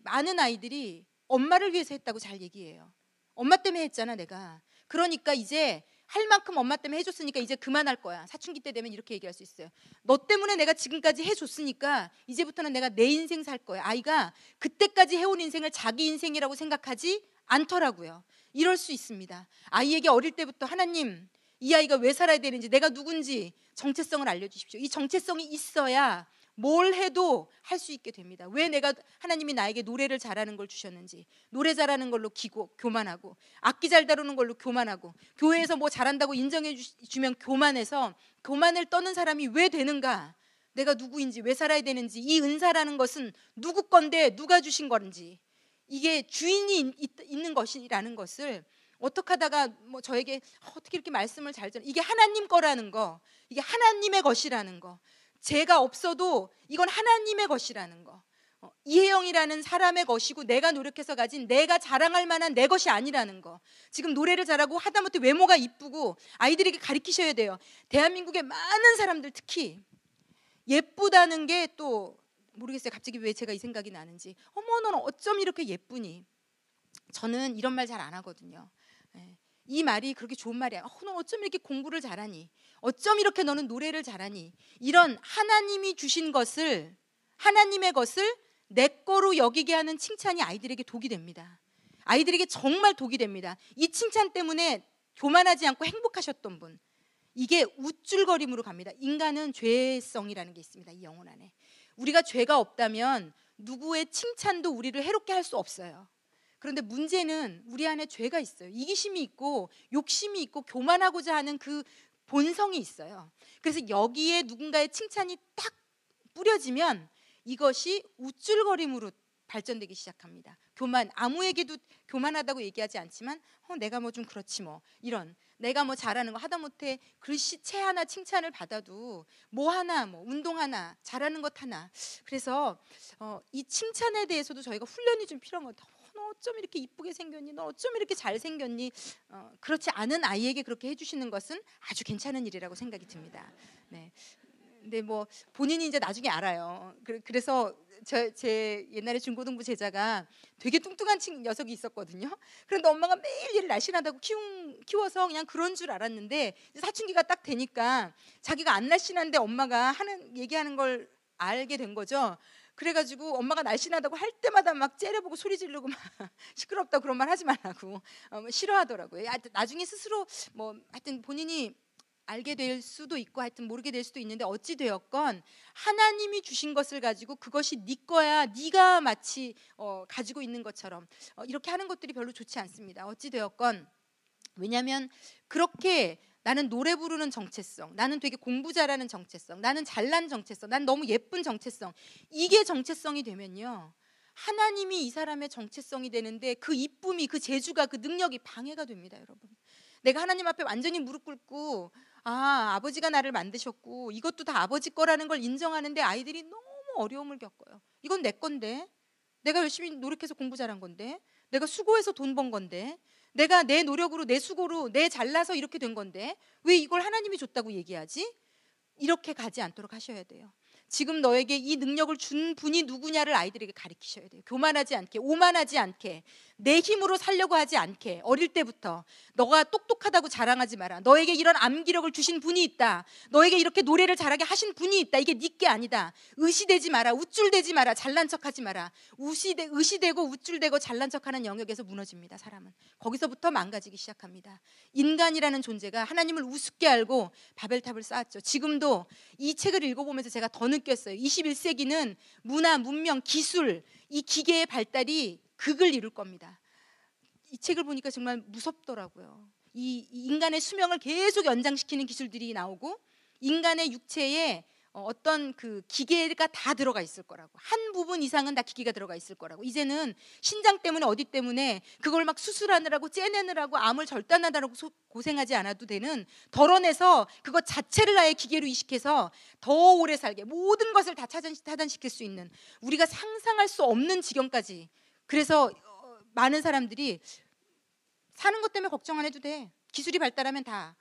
많은 아이들이 엄마를 위해서 했다고 잘 얘기해요. 엄마 때문에 했잖아 내가. 그러니까 이제 할 만큼 엄마 때문에 해줬으니까 이제 그만할 거야. 사춘기 때 되면 이렇게 얘기할 수 있어요. 너 때문에 내가 지금까지 해줬으니까 이제부터는 내가 내 인생 살 거야. 아이가 그때까지 해온 인생을 자기 인생이라고 생각하지 않더라고요. 이럴 수 있습니다. 아이에게 어릴 때부터 하나님, 이 아이가 왜 살아야 되는지, 내가 누군지 정체성을 알려주십시오. 이 정체성이 있어야 뭘 해도 할 수 있게 됩니다. 왜 하나님이 나에게 노래를 잘하는 걸 주셨는지, 노래 잘하는 걸로 교만하고, 악기 잘 다루는 걸로 교만하고, 교회에서 뭐 잘한다고 인정해 주면 교만해서 교만을 떠는 사람이 왜 되는가, 내가 누구인지, 왜 살아야 되는지, 이 은사라는 것은 누구 건데 누가 주신 건지, 이게 주인이 있는 것이라는 것을 어떻게 하다가 저에게 어떻게 이렇게 말씀을 잘 전해, 이게 하나님 거라는 거, 이게 하나님의 것이라는 거, 제가 없어도 이건 하나님의 것이라는 거, 이혜영이라는 사람의 것이고 내가 노력해서 가진, 내가 자랑할 만한 내 것이 아니라는 거. 지금 노래를 잘하고 하다못해 외모가 이쁘고 아이들에게 가르치셔야 돼요. 대한민국의 많은 사람들 특히 예쁘다는 게 또 모르겠어요. 갑자기 왜 제가 이 생각이 나는지. 어머, 넌 어쩜 이렇게 예쁘니? 저는 이런 말 잘 안 하거든요. 이 말이 그렇게 좋은 말이야. 넌 어쩜 이렇게 공부를 잘하니? 어쩜 이렇게 너는 노래를 잘하니? 이런 하나님이 주신 것을, 하나님의 것을 내 거로 여기게 하는 칭찬이 아이들에게 독이 됩니다. 아이들에게 정말 독이 됩니다. 이 칭찬 때문에 교만하지 않고 행복하셨던 분, 이게 우쭐거림으로 갑니다. 인간은 죄성이라는 게 있습니다. 이 영혼 안에. 우리가 죄가 없다면 누구의 칭찬도 우리를 해롭게 할 수 없어요. 그런데 문제는 우리 안에 죄가 있어요. 이기심이 있고 욕심이 있고 교만하고자 하는 그 본성이 있어요. 그래서 여기에 누군가의 칭찬이 딱 뿌려지면 이것이 우쭐거림으로 발전되기 시작합니다. 아무에게도 교만하다고 얘기하지 않지만 내가 뭐 좀 그렇지 뭐, 이런 내가 뭐 잘하는 거, 하다못해 글씨체 하나 칭찬을 받아도 뭐 하나, 뭐 운동 하나, 잘하는 것 하나. 그래서 이 칭찬에 대해서도 저희가 훈련이 좀 필요한 것 같아요. 너 어쩜 이렇게 이쁘게 생겼니? 너 어쩜 이렇게 잘생겼니? 그렇지 않은 아이에게 그렇게 해주시는 것은 아주 괜찮은 일이라고 생각이 듭니다. 네. 근데 뭐 본인이 이제 나중에 알아요. 그래서 제 옛날에 중고등부 제자가 되게 뚱뚱한 녀석이 있었거든요. 그런데 엄마가 매일 얘를 날씬하다고 키워서 그냥 그런 줄 알았는데 사춘기가 딱 되니까 자기가 안 날씬한데 엄마가 얘기하는 걸 알게 된 거죠. 그래가지고 엄마가 날씬하다고 할 때마다 막 째려보고 소리 지르고 막 시끄럽다고 그런 말 하지 말라고 싫어하더라고요. 나중에 스스로 뭐 하여튼 본인이 알게 될 수도 있고 하여튼 모르게 될 수도 있는데 어찌 되었건 하나님이 주신 것을 가지고 그것이 네 거야, 네가 마치 가지고 있는 것처럼 이렇게 하는 것들이 별로 좋지 않습니다. 어찌 되었건 왜냐하면 그렇게 나는 노래 부르는 정체성, 나는 되게 공부 잘하는 정체성, 나는 잘난 정체성, 난 너무 예쁜 정체성, 이게 정체성이 되면요 하나님이 이 사람의 정체성이 되는데 그 이쁨이, 그 재주가, 그 능력이 방해가 됩니다. 여러분, 내가 하나님 앞에 완전히 무릎 꿇고 아버지가 나를 만드셨고 이것도 다 아버지 거라는 걸 인정하는데 아이들이 너무 어려움을 겪어요. 이건 내 건데, 내가 열심히 노력해서 공부 잘한 건데, 내가 수고해서 돈 번 건데, 내가 내 노력으로 내 수고로 내 잘나서 이렇게 된 건데 왜 이걸 하나님이 줬다고 얘기하지? 이렇게 가지 않도록 하셔야 돼요. 지금 너에게 이 능력을 준 분이 누구냐를 아이들에게 가르치셔야 돼요. 교만하지 않게, 오만하지 않게, 내 힘으로 살려고 하지 않게. 어릴 때부터 너가 똑똑하다고 자랑하지 마라. 너에게 이런 암기력을 주신 분이 있다. 너에게 이렇게 노래를 잘하게 하신 분이 있다. 이게 네 게 아니다. 의시되지 마라. 우쭐대지 마라. 잘난 척하지 마라. 의시되고 우쭐대고 잘난 척하는 영역에서 무너집니다. 사람은 거기서부터 망가지기 시작합니다. 인간이라는 존재가 하나님을 우습게 알고 바벨탑을 쌓았죠. 지금도 이 책을 읽어보면서 제가 더 느꼈어요. 21세기는 문화, 문명, 기술, 이 기계의 발달이 극을 이룰 겁니다. 이 책을 보니까 정말 무섭더라고요. 이 인간의 수명을 계속 연장시키는 기술들이 나오고 인간의 육체에 어떤 그 기계가 다 들어가 있을 거라고, 한 부분 이상은 다 기계가 들어가 있을 거라고. 이제는 신장 때문에 어디 때문에 그걸 막 수술하느라고 째내느라고 암을 절단하느라고 고생하지 않아도 되는, 덜어내서 그것 자체를 아예 기계로 이식해서 더 오래 살게 모든 것을 다 차단시킬 수 있는, 우리가 상상할 수 없는 지경까지. 그래서 많은 사람들이 사는 것 때문에 걱정 안 해도 돼, 기술이 발달하면 다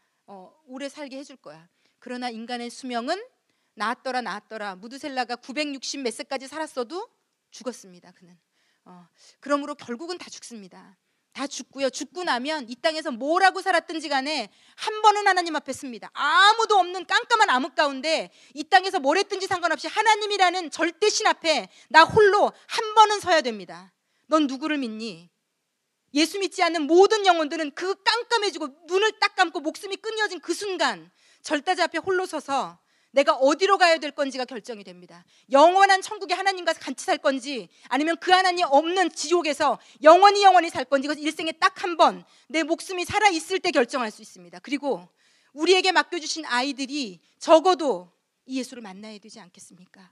오래 살게 해줄 거야. 그러나 인간의 수명은 나았더라. 무드셀라가 960 몇 세까지 살았어도 죽었습니다. 그는 그러므로 결국은 다 죽습니다. 다 죽고요. 죽고 나면 이 땅에서 뭐라고 살았든지 간에 한 번은 하나님 앞에 씁니다. 아무도 없는 깜깜한 암흑 가운데 이 땅에서 뭘 했든지 상관없이 하나님이라는 절대신 앞에 나 홀로 한 번은 서야 됩니다. 넌 누구를 믿니? 예수 믿지 않는 모든 영혼들은 그 깜깜해지고 눈을 딱 감고 목숨이 끊어진 그 순간 절대자 앞에 홀로 서서 내가 어디로 가야 될 건지가 결정이 됩니다. 영원한 천국에 하나님과 같이 살 건지, 아니면 그 하나님 없는 지옥에서 영원히 살 건지, 이것 일생에 딱 한 번 내 목숨이 살아있을 때 결정할 수 있습니다. 그리고 우리에게 맡겨주신 아이들이 적어도 이 예수를 만나야 되지 않겠습니까?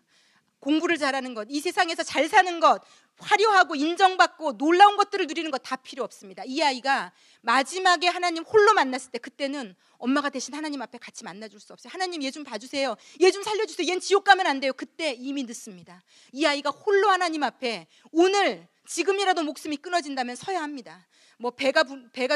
공부를 잘하는 것, 이 세상에서 잘 사는 것, 화려하고 인정받고 놀라운 것들을 누리는 것 다 필요 없습니다. 이 아이가 마지막에 하나님 홀로 만났을 때, 그때는 엄마가 대신 하나님 앞에 같이 만나줄 수 없어요. 하나님 얘 좀 봐주세요, 얘 좀 살려주세요, 얜 지옥 가면 안 돼요. 그때 이미 늦습니다. 이 아이가 홀로 하나님 앞에 오늘 지금이라도 목숨이 끊어진다면 서야 합니다. 뭐 배가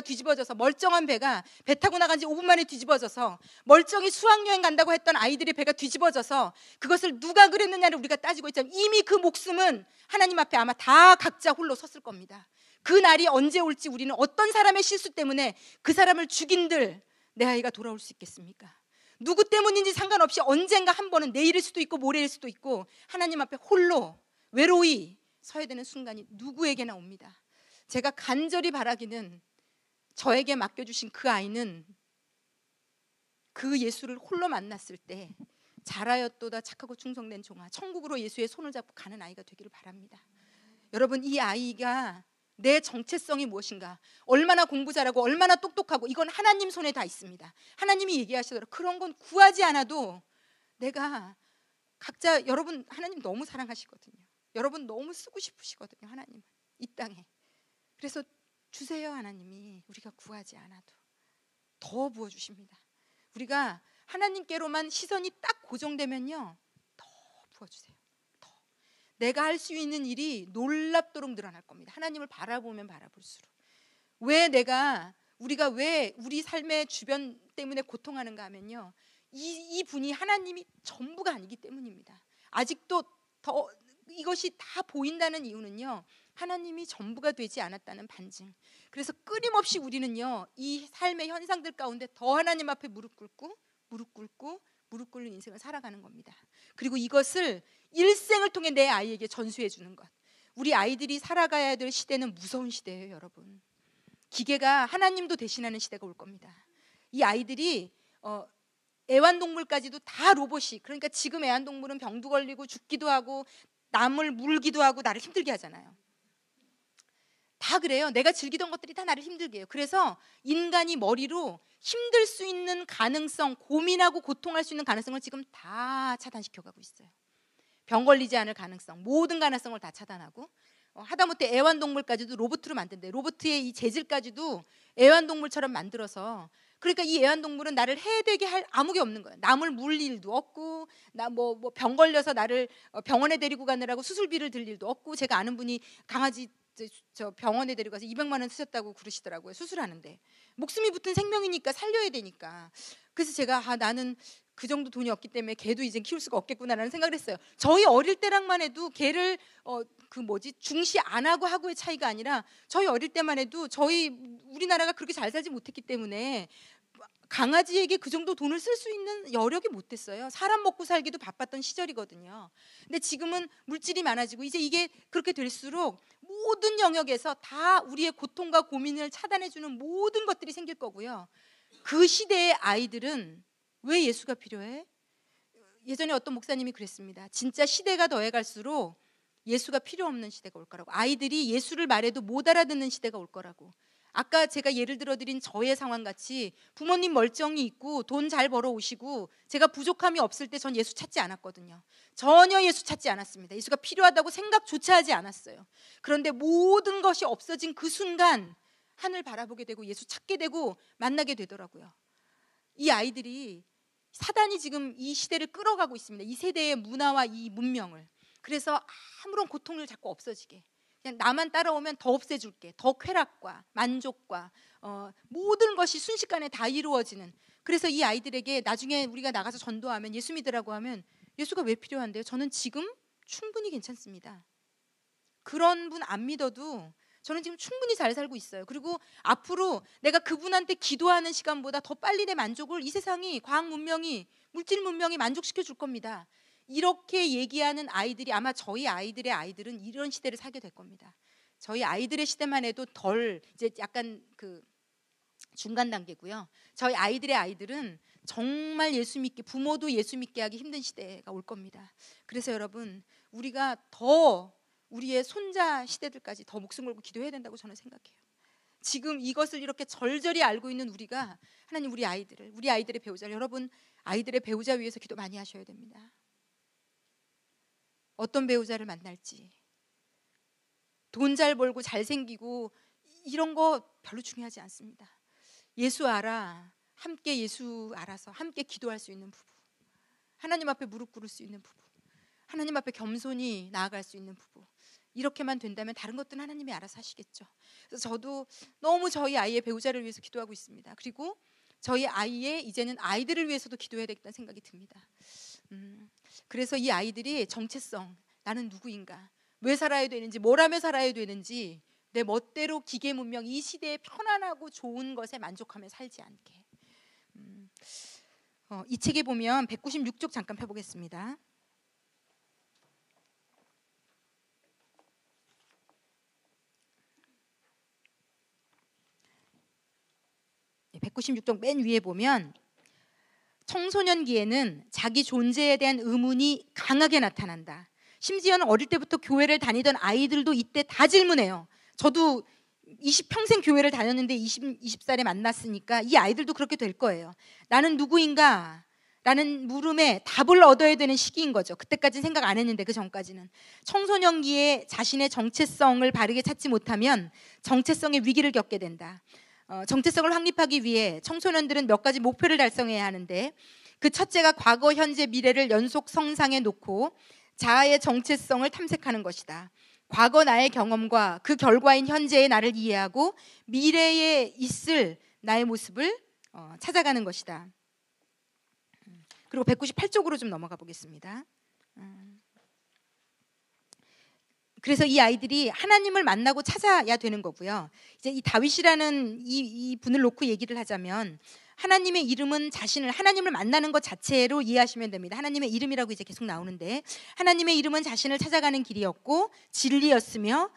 뒤집어져서, 멀쩡한 배가 배 타고 나간 지 5분 만에 뒤집어져서, 멀쩡히 수학여행 간다고 했던 아이들의 배가 뒤집어져서 그것을 누가 그랬느냐를 우리가 따지고 있자면 이미 그 목숨은 하나님 앞에 아마 다 각자 홀로 섰을 겁니다. 그 날이 언제 올지 우리는 어떤 사람의 실수 때문에 그 사람을 죽인들 내 아이가 돌아올 수 있겠습니까? 누구 때문인지 상관없이 언젠가 한 번은 내일일 수도 있고 모레일 수도 있고 하나님 앞에 홀로 외로이 서야 되는 순간이 누구에게나 옵니다. 제가 간절히 바라기는 저에게 맡겨주신 그 아이는 그 예수를 홀로 만났을 때 잘하였도다 착하고 충성된 종아, 천국으로 예수의 손을 잡고 가는 아이가 되기를 바랍니다. 여러분, 이 아이가 내 정체성이 무엇인가, 얼마나 공부 잘하고 얼마나 똑똑하고, 이건 하나님 손에 다 있습니다. 하나님이 얘기하시더라고요. 그런 건 구하지 않아도 내가 각자, 여러분 하나님 너무 사랑하시거든요. 여러분 너무 쓰고 싶으시거든요. 하나님은 이 땅에. 그래서 주세요. 하나님이 우리가 구하지 않아도 더 부어주십니다. 우리가 하나님께로만 시선이 딱 고정되면요, 더 부어주세요. 더. 내가 할 수 있는 일이 놀랍도록 늘어날 겁니다. 하나님을 바라보면 바라볼수록. 우리가 왜 우리 삶의 주변 때문에 고통하는가 하면요, 이 분이 하나님이 전부가 아니기 때문입니다. 아직도 더 이것이 다 보인다는 이유는요, 하나님이 전부가 되지 않았다는 반증. 그래서 끊임없이 우리는요, 이 삶의 현상들 가운데 더 하나님 앞에 무릎 꿇는 인생을 살아가는 겁니다. 그리고 이것을 일생을 통해 내 아이에게 전수해 주는 것. 우리 아이들이 살아가야 될 시대는 무서운 시대예요, 여러분. 기계가 하나님도 대신하는 시대가 올 겁니다. 이 아이들이 애완동물까지도 다 로봇이, 그러니까 지금 애완동물은 병도 걸리고 죽기도 하고 남을 물기도 하고 나를 힘들게 하잖아요. 다 그래요. 내가 즐기던 것들이 다 나를 힘들게 해요. 그래서 인간이 머리로 힘들 수 있는 가능성, 고민하고 고통할 수 있는 가능성을 지금 다 차단시켜가고 있어요. 병 걸리지 않을 가능성, 모든 가능성을 다 차단하고, 하다못해 애완동물까지도 로봇으로 만든대. 로봇의 이 재질까지도 애완동물처럼 만들어서, 그러니까 이 애완동물은 나를 해되게 할 아무 게 없는 거예요. 남을 물 일도 없고, 나 뭐 병 걸려서 나를 병원에 데리고 가느라고 수술비를 들 일도 없고. 제가 아는 분이 강아지 저 병원에 데리고 가서 200만 원 쓰셨다고 그러시더라고요. 수술하는데. 목숨이 붙은 생명이니까 살려야 되니까. 그래서 제가 나는 그 정도 돈이 없기 때문에 개도 이제 키울 수가 없겠구나라는 생각을 했어요. 저희 어릴 때랑만 해도 개를 중시 안 하고의 차이가 아니라, 저희 어릴 때만 해도 우리나라가 그렇게 잘 살지 못했기 때문에 강아지에게 그 정도 돈을 쓸 수 있는 여력이 못 됐어요. 사람 먹고 살기도 바빴던 시절이거든요. 근데 지금은 물질이 많아지고 이제 이게 그렇게 될수록 모든 영역에서 다 우리의 고통과 고민을 차단해주는 모든 것들이 생길 거고요. 그 시대의 아이들은 왜 예수가 필요해? 예전에 어떤 목사님이 그랬습니다. 진짜 시대가 더해갈수록 예수가 필요 없는 시대가 올 거라고. 아이들이 예수를 말해도 못 알아듣는 시대가 올 거라고. 아까 제가 예를 들어드린 저의 상황 같이 부모님 멀쩡히 있고 돈 잘 벌어오시고 제가 부족함이 없을 때 전 예수 찾지 않았거든요. 전혀 예수 찾지 않았습니다. 예수가 필요하다고 생각조차 하지 않았어요. 그런데 모든 것이 없어진 그 순간 하늘 바라보게 되고 예수 찾게 되고 만나게 되더라고요. 이 아이들이, 사단이 지금 이 시대를 끌어가고 있습니다. 이 세대의 문화와 이 문명을. 그래서 아무런 고통을 자꾸 없어지게, 그냥 나만 따라오면 더 없애줄게, 더 쾌락과 만족과 모든 것이 순식간에 다 이루어지는. 그래서 이 아이들에게 나중에 우리가 나가서 전도하면, 예수 믿으라고 하면, 예수가 왜 필요한데요? 저는 지금 충분히 괜찮습니다. 그런 분 안 믿어도 저는 지금 충분히 잘 살고 있어요. 그리고 앞으로 내가 그분한테 기도하는 시간보다 더 빨리 내 만족을 이 세상이, 과학 문명이, 물질 문명이 만족시켜 줄 겁니다. 이렇게 얘기하는 아이들이, 아마 저희 아이들의 아이들은 이런 시대를 살게 될 겁니다. 저희 아이들의 시대만 해도 덜, 이제 약간 그 중간 단계고요. 저희 아이들의 아이들은 정말 예수 믿게, 부모도 예수 믿게 하기 힘든 시대가 올 겁니다. 그래서 여러분, 우리가 더 우리의 손자 시대들까지 더 목숨 걸고 기도해야 된다고 저는 생각해요. 지금 이것을 이렇게 절절히 알고 있는 우리가, 하나님 우리 아이들의 배우자를, 여러분 아이들의 배우자 위해서 기도 많이 하셔야 됩니다. 어떤 배우자를 만날지, 돈 잘 벌고 잘생기고 이런 거 별로 중요하지 않습니다. 예수 알아, 함께 예수 알아서 함께 기도할 수 있는 부부, 하나님 앞에 무릎 꿇을 수 있는 부부, 하나님 앞에 겸손히 나아갈 수 있는 부부, 이렇게만 된다면 다른 것들은 하나님이 알아서 하시겠죠. 그래서 저도 너무 저희 아이의 배우자를 위해서 기도하고 있습니다. 그리고 저희 아이의 이제는 아이들을 위해서도 기도해야 되겠다는 생각이 듭니다. 그래서 이 아이들이 정체성, 나는 누구인가, 왜 살아야 되는지, 뭘 하며 살아야 되는지, 내 멋대로 기계 문명, 이 시대의 편안하고 좋은 것에 만족하며 살지 않게. 이 책에 보면 196쪽 잠깐 펴보겠습니다. 196쪽 맨 위에 보면, 청소년기에는 자기 존재에 대한 의문이 강하게 나타난다. 심지어는 어릴 때부터 교회를 다니던 아이들도 이때 다 질문해요. 저도 평생 교회를 다녔는데 20살에 만났으니까 이 아이들도 그렇게 될 거예요. 나는 누구인가? 라는 물음에 답을 얻어야 되는 시기인 거죠. 그때까지는 생각 안 했는데, 그 전까지는. 청소년기에 자신의 정체성을 바르게 찾지 못하면 정체성의 위기를 겪게 된다. 정체성을 확립하기 위해 청소년들은 몇 가지 목표를 달성해야 하는데, 그 첫째가 과거, 현재, 미래를 연속 성상에 놓고 자아의 정체성을 탐색하는 것이다. 과거 나의 경험과 그 결과인 현재의 나를 이해하고 미래에 있을 나의 모습을 찾아가는 것이다. 그리고 198쪽으로 좀 넘어가 보겠습니다. 그래서 이 아이들이 하나님을 만나고 찾아야 되는 거고요. 이제 이 다윗이라는 이 분을 놓고 얘기를 하자면 하나님의 이름은 하나님을 만나는 것 자체로 이해하시면 됩니다. 하나님의 이름이라고 이제 계속 나오는데 하나님의 이름은 자신을 찾아가는 길이었고 진리였으며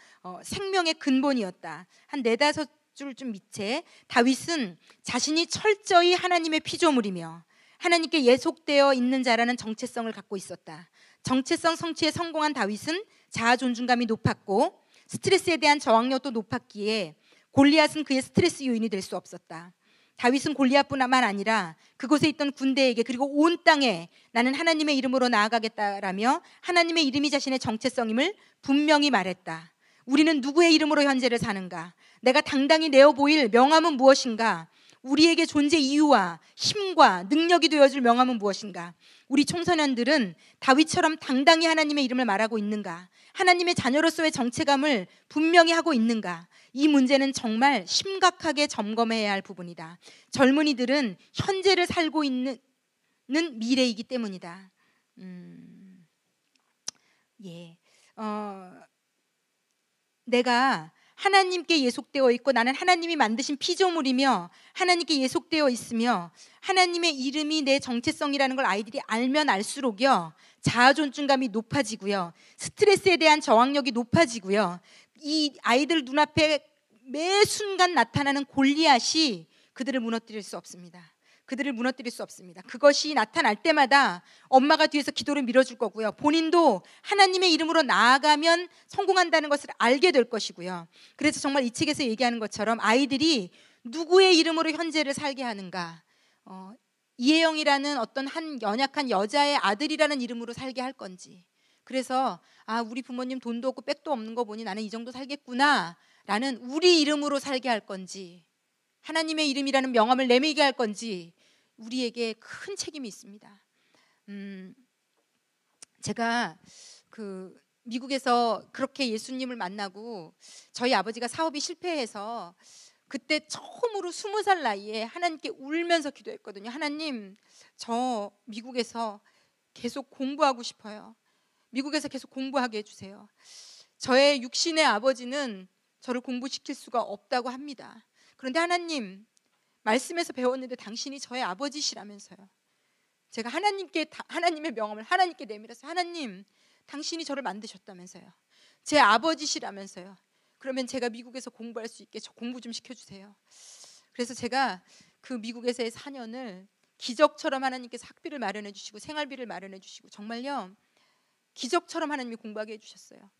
생명의 근본이었다. 한 4-5줄 좀 밑에 다윗은 자신이 철저히 하나님의 피조물이며 하나님께 예속되어 있는 자라는 정체성을 갖고 있었다. 정체성 성취에 성공한 다윗은 자아 존중감이 높았고 스트레스에 대한 저항력도 높았기에 골리앗은 그의 스트레스 요인이 될 수 없었다. 다윗은 골리앗뿐만 아니라 그곳에 있던 군대에게 그리고 온 땅에 나는 하나님의 이름으로 나아가겠다라며 하나님의 이름이 자신의 정체성임을 분명히 말했다. 우리는 누구의 이름으로 현재를 사는가? 내가 당당히 내어 보일 명함은 무엇인가? 우리에게 존재 이유와 힘과 능력이 되어줄 명함은 무엇인가? 우리 청소년들은 다윗처럼 당당히 하나님의 이름을 말하고 있는가? 하나님의 자녀로서의 정체감을 분명히 하고 있는가? 이 문제는 정말 심각하게 점검해야 할 부분이다. 젊은이들은 현재를 살고 있는 미래이기 때문이다. 내가 하나님께 예속되어 있고 나는 하나님이 만드신 피조물이며 하나님께 예속되어 있으며 하나님의 이름이 내 정체성이라는 걸 아이들이 알면 알수록요 자아 존중감이 높아지고요 스트레스에 대한 저항력이 높아지고요 이 아이들 눈앞에 매 순간 나타나는 골리앗이 그들을 무너뜨릴 수 없습니다. 그들을 무너뜨릴 수 없습니다. 그것이 나타날 때마다 엄마가 뒤에서 기도를 밀어줄 거고요. 본인도 하나님의 이름으로 나아가면 성공한다는 것을 알게 될 것이고요. 그래서 정말 이 책에서 얘기하는 것처럼 아이들이 누구의 이름으로 현재를 살게 하는가, 이혜영이라는 어떤 한 연약한 여자의 아들이라는 이름으로 살게 할 건지, 그래서 우리 부모님 돈도 없고 백도 없는 거 보니 나는 이 정도 살겠구나 라는 우리 이름으로 살게 할 건지, 하나님의 이름이라는 명함을 내밀게 할 건지 우리에게 큰 책임이 있습니다. 제가 미국에서 그렇게 예수님을 만나고 저희 아버지가 사업이 실패해서 그때 처음으로 20살 나이에 하나님께 울면서 기도했거든요. 하나님, 저 미국에서 계속 공부하고 싶어요. 미국에서 계속 공부하게 해주세요. 저의 육신의 아버지는 저를 공부시킬 수가 없다고 합니다. 그런데 하나님, 말씀에서 배웠는데 당신이 저의 아버지시라면서요. 제가 하나님의 명함을 하나님께 내밀어서 하나님, 당신이 저를 만드셨다면서요. 제 아버지시라면서요. 그러면 제가 미국에서 공부할 수 있게 저 공부 좀 시켜주세요. 그래서 제가 그 미국에서의 4년을 기적처럼 하나님께서 학비를 마련해 주시고 생활비를 마련해 주시고 정말요 기적처럼 하나님이 공부하게 해주셨어요.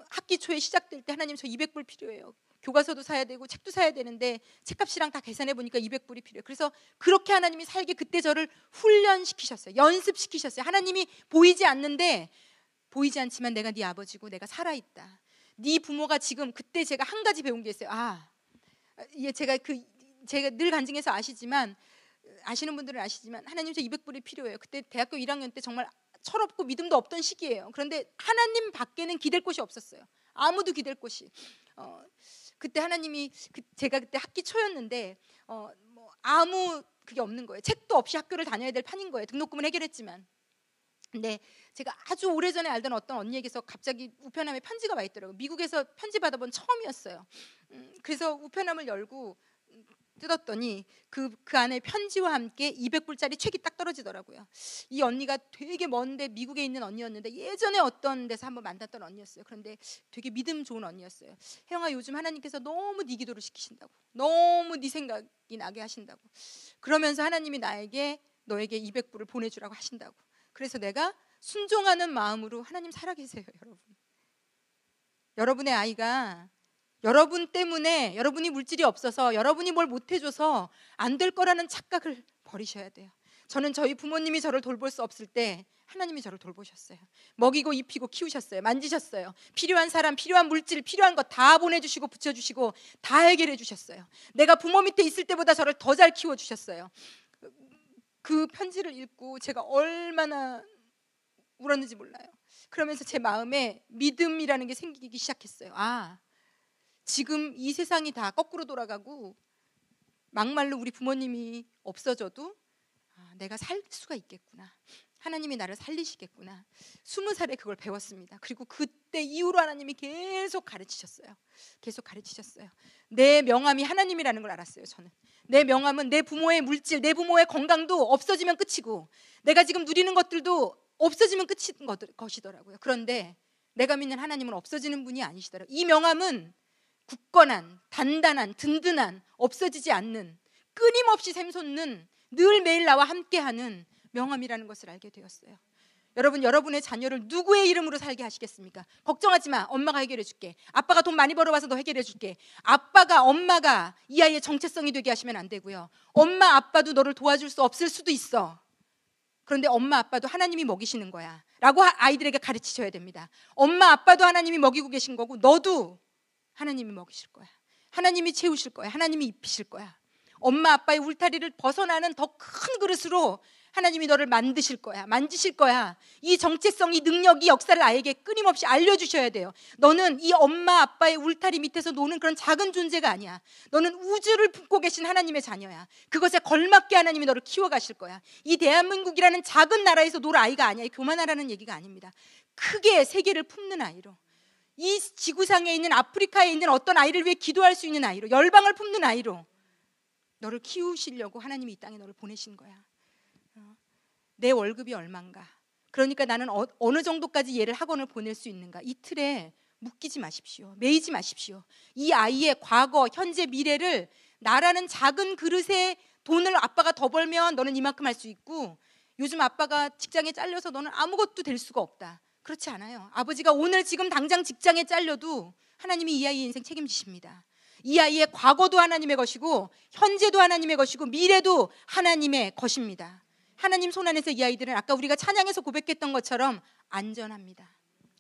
학기 초에 시작될 때 하나님 저 200불 필요해요. 교과서도 사야 되고 책도 사야 되는데 책값이랑 다 계산해 보니까 200불이 필요해요. 그래서 그렇게 하나님이 살게 그때 저를 훈련시키셨어요. 연습시키셨어요. 하나님이 보이지 않지만 내가 네 아버지고 내가 살아있다. 네 부모가 지금 그때 제가 한 가지 배운 게 있어요. 제가 늘 간증해서 아시는 분들은 아시지만 하나님 저 200불이 필요해요. 그때 대학교 1학년 때 정말 철없고 믿음도 없던 시기예요. 그런데 하나님 밖에는 기댈 곳이 없었어요. 아무도 기댈 곳이. 그때 하나님이 제가 그때 학기 초였는데 아무 그게 없는 거예요. 책도 없이 학교를 다녀야 될 판인 거예요. 등록금은 해결했지만. 근데 제가 아주 오래전에 알던 어떤 언니에게서 갑자기 우편함에 편지가 와 있더라고요. 미국에서 편지 받아본 처음이었어요. 그래서 우편함을 열고 뜯었더니 그 안에 편지와 함께 200불짜리 책이 딱 떨어지더라고요. 이 언니가 되게 먼데 미국에 있는 언니였는데 예전에 어떤 데서 한번 만났던 언니였어요. 그런데 되게 믿음 좋은 언니였어요. 혜영아, 요즘 하나님께서 너무 네 기도를 시키신다고, 너무 네 생각이 나게 하신다고, 그러면서 하나님이 너에게 200불을 보내주라고 하신다고. 그래서 내가 순종하는 마음으로 하나님 살아계세요. 여러분의 아이가 여러분 때문에, 여러분이 물질이 없어서, 여러분이 뭘 못해줘서 안 될 거라는 착각을 버리셔야 돼요. 저는 저희 부모님이 저를 돌볼 수 없을 때 하나님이 저를 돌보셨어요. 먹이고 입히고 키우셨어요. 만지셨어요. 필요한 사람, 필요한 물질, 필요한 거 다 보내주시고 붙여주시고 다 해결해 주셨어요. 내가 부모 밑에 있을 때보다 저를 더 잘 키워주셨어요. 그 편지를 읽고 제가 얼마나 울었는지 몰라요. 그러면서 제 마음에 믿음이라는 게 생기기 시작했어요. 아, 지금 이 세상이 다 거꾸로 돌아가고 막말로 우리 부모님이 없어져도 내가 살 수가 있겠구나. 하나님이 나를 살리시겠구나. 20살에 그걸 배웠습니다. 그리고 그때 이후로 하나님이 계속 가르치셨어요. 계속 가르치셨어요. 내 명함이 하나님이라는 걸 알았어요. 저는 내 명함은 내 부모의 물질, 내 부모의 건강도 없어지면 끝이고, 내가 지금 누리는 것들도 없어지면 끝인 것이더라고요. 그런데 내가 믿는 하나님은 없어지는 분이 아니시더라고요. 이 명함은 굳건한, 단단한, 든든한, 없어지지 않는, 끊임없이 샘솟는, 늘 매일 나와 함께하는 명함이라는 것을 알게 되었어요. 여러분, 여러분의 자녀를 누구의 이름으로 살게 하시겠습니까? 걱정하지 마. 엄마가 해결해 줄게. 아빠가 돈 많이 벌어와서 너 해결해 줄게. 아빠가, 엄마가 이 아이의 정체성이 되게 하시면 안 되고요. 엄마, 아빠도 너를 도와줄 수 없을 수도 있어. 그런데 엄마, 아빠도 하나님이 먹이시는 거야 라고 아이들에게 가르치셔야 됩니다. 엄마, 아빠도 하나님이 먹이고 계신 거고, 너도 하나님이 먹이실 거야. 하나님이 채우실 거야. 하나님이 입히실 거야. 엄마, 아빠의 울타리를 벗어나는 더 큰 그릇으로 하나님이 너를 만드실 거야. 만지실 거야. 이 정체성, 이 능력, 이 역사를 아이에게 끊임없이 알려주셔야 돼요. 너는 이 엄마, 아빠의 울타리 밑에서 노는 그런 작은 존재가 아니야. 너는 우주를 품고 계신 하나님의 자녀야. 그것에 걸맞게 하나님이 너를 키워가실 거야. 이 대한민국이라는 작은 나라에서 놀 아이가 아니야. 교만하라는 얘기가 아닙니다. 크게 세계를 품는 아이로, 이 지구상에 있는 아프리카에 있는 어떤 아이를 위해 기도할 수 있는 아이로, 열방을 품는 아이로 너를 키우시려고 하나님이 이 땅에 너를 보내신 거야. 내 월급이 얼만가, 그러니까 나는 어느 정도까지 얘를 학원을 보낼 수 있는가, 이 틀에 묶이지 마십시오. 매이지 마십시오. 이 아이의 과거, 현재, 미래를 나라는 작은 그릇에 돈을 아빠가 더 벌면 너는 이만큼 할 수 있고, 요즘 아빠가 직장에 잘려서 너는 아무것도 될 수가 없다. 그렇지 않아요. 아버지가 오늘 지금 당장 직장에 잘려도 하나님이 이 아이의 인생 책임지십니다. 이 아이의 과거도 하나님의 것이고, 현재도 하나님의 것이고, 미래도 하나님의 것입니다. 하나님 손 안에서 이 아이들은 아까 우리가 찬양에서 고백했던 것처럼 안전합니다.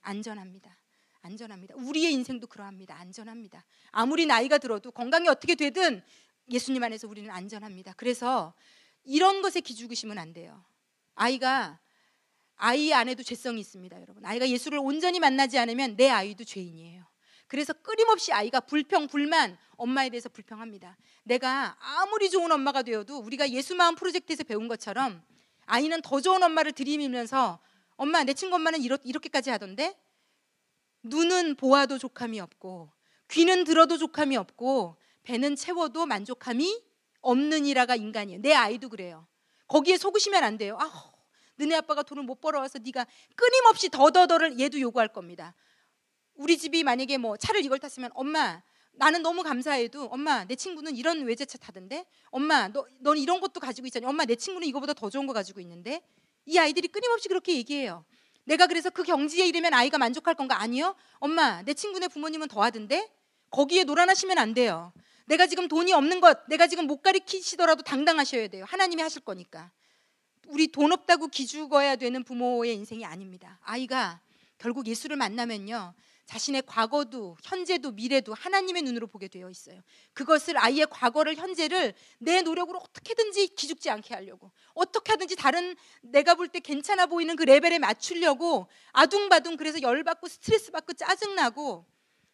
안전합니다. 안전합니다. 우리의 인생도 그러합니다. 안전합니다. 아무리 나이가 들어도, 건강이 어떻게 되든 예수님 안에서 우리는 안전합니다. 그래서 이런 것에 기죽으시면 안 돼요. 아이 안에도 죄성이 있습니다. 여러분, 아이가 예수를 온전히 만나지 않으면 내 아이도 죄인이에요. 그래서 끊임없이 아이가 불평, 불만, 엄마에 대해서 불평합니다. 내가 아무리 좋은 엄마가 되어도 우리가 예수마음 프로젝트에서 배운 것처럼 아이는 더 좋은 엄마를 들이밀면서, 엄마, 내 친구 엄마는 이렇게까지 하던데, 눈은 보아도 족함이 없고, 귀는 들어도 족함이 없고, 배는 채워도 만족함이 없느니라가 인간이에요. 내 아이도 그래요. 거기에 속으시면 안 돼요. 너네 아빠가 돈을 못 벌어와서 네가 끊임없이 더더더를 얘도 요구할 겁니다. 우리 집이 만약에 뭐 차를 이걸 탔으면, 엄마, 나는 너무 감사해도, 엄마, 내 친구는 이런 외제차 타던데, 엄마, 넌 이런 것도 가지고 있잖니, 엄마, 내 친구는 이거보다 더 좋은 거 가지고 있는데. 이 아이들이 끊임없이 그렇게 얘기해요. 내가 그래서 그 경지에 이르면 아이가 만족할 건가? 아니요. 엄마, 내 친구네 부모님은 더 하던데. 거기에 놀아나시면 안 돼요. 내가 지금 돈이 없는 것, 내가 지금 못 가리키시더라도 당당하셔야 돼요. 하나님이 하실 거니까. 우리 돈 없다고 기죽어야 되는 부모의 인생이 아닙니다. 아이가 결국 예수를 만나면요, 자신의 과거도 현재도 미래도 하나님의 눈으로 보게 되어 있어요. 그것을, 아이의 과거를, 현재를 내 노력으로 어떻게든지 기죽지 않게 하려고, 어떻게 하든지 다른 내가 볼 때 괜찮아 보이는 그 레벨에 맞추려고 아둥바둥, 그래서 열받고 스트레스 받고 짜증나고,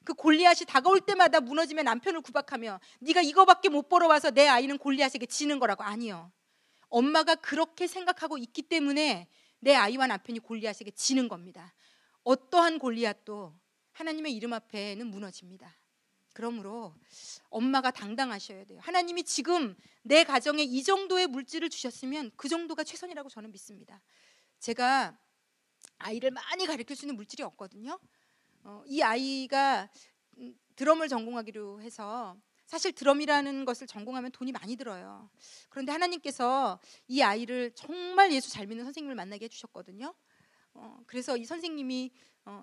그 골리앗이 다가올 때마다 무너지면 남편을 구박하며, 네가 이거밖에 못 벌어와서 내 아이는 골리앗에게 지는 거라고. 아니요. 엄마가 그렇게 생각하고 있기 때문에 내 아이와 남편이 골리앗에게 지는 겁니다. 어떠한 골리앗도 하나님의 이름 앞에는 무너집니다. 그러므로 엄마가 당당하셔야 돼요. 하나님이 지금 내 가정에 이 정도의 물질을 주셨으면 그 정도가 최선이라고 저는 믿습니다. 제가 아이를 많이 가르칠 수 있는 물질이 없거든요. 이 아이가 드럼을 전공하기로 해서, 사실 드럼이라는 것을 전공하면 돈이 많이 들어요. 그런데 하나님께서 이 아이를 정말 예수 잘 믿는 선생님을 만나게 해주셨거든요. 그래서 이 선생님이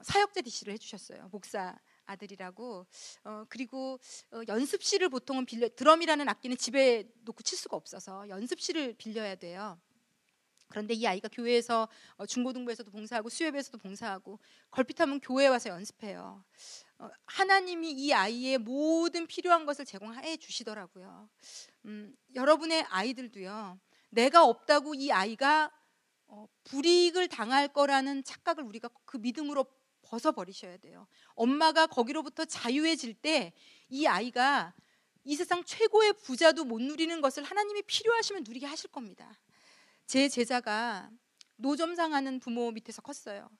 사역자 DC를 해주셨어요. 목사 아들이라고. 그리고 연습실을 보통은 드럼이라는 악기는 집에 놓고 칠 수가 없어서 연습실을 빌려야 돼요. 그런데 이 아이가 교회에서 중고등부에서도 봉사하고 수협에서도 봉사하고, 걸핏하면 교회에 와서 연습해요. 하나님이 이 아이의 모든 필요한 것을 제공해 주시더라고요. 여러분의 아이들도요, 내가 없다고 이 아이가 불이익을 당할 거라는 착각을 우리가 그 믿음으로 벗어버리셔야 돼요. 엄마가 거기로부터 자유해질 때 이 아이가 이 세상 최고의 부자도 못 누리는 것을 하나님이 필요하시면 누리게 하실 겁니다. 제 제자가 노점상하는 부모 밑에서 컸어요.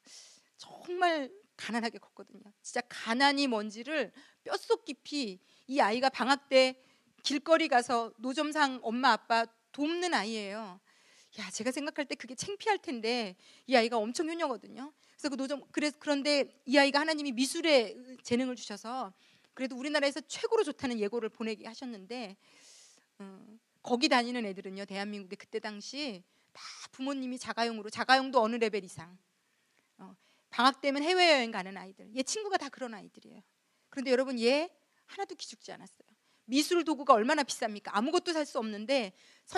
정말 가난하게 컸거든요. 진짜 가난이 뭔지를 뼛속 깊이 이 아이가 방학 때 길거리 가서 노점상 엄마 아빠 돕는 아이예요. 야, 제가 생각할 때 그게 창피할 텐데 이 아이가 엄청 효녀거든요. 그런데 이 아이가 하나님이 미술에 재능을 주셔서 그래도 우리나라에서 최고로 좋다는 예고를 보내게 하셨는데 거기 다니는 애들은요, 대한민국에 그때 당시 다 부모님이 자가용도 어느 레벨 이상, 방학 때면 해외여행 가는 아이들, 얘 친구가 다 그런 아이들이에요. 그런데 여러분, 얘 하나도 기죽지 않았어요. 미술 도구가 얼마나 비쌉니까? 아무것도 살 수 없는데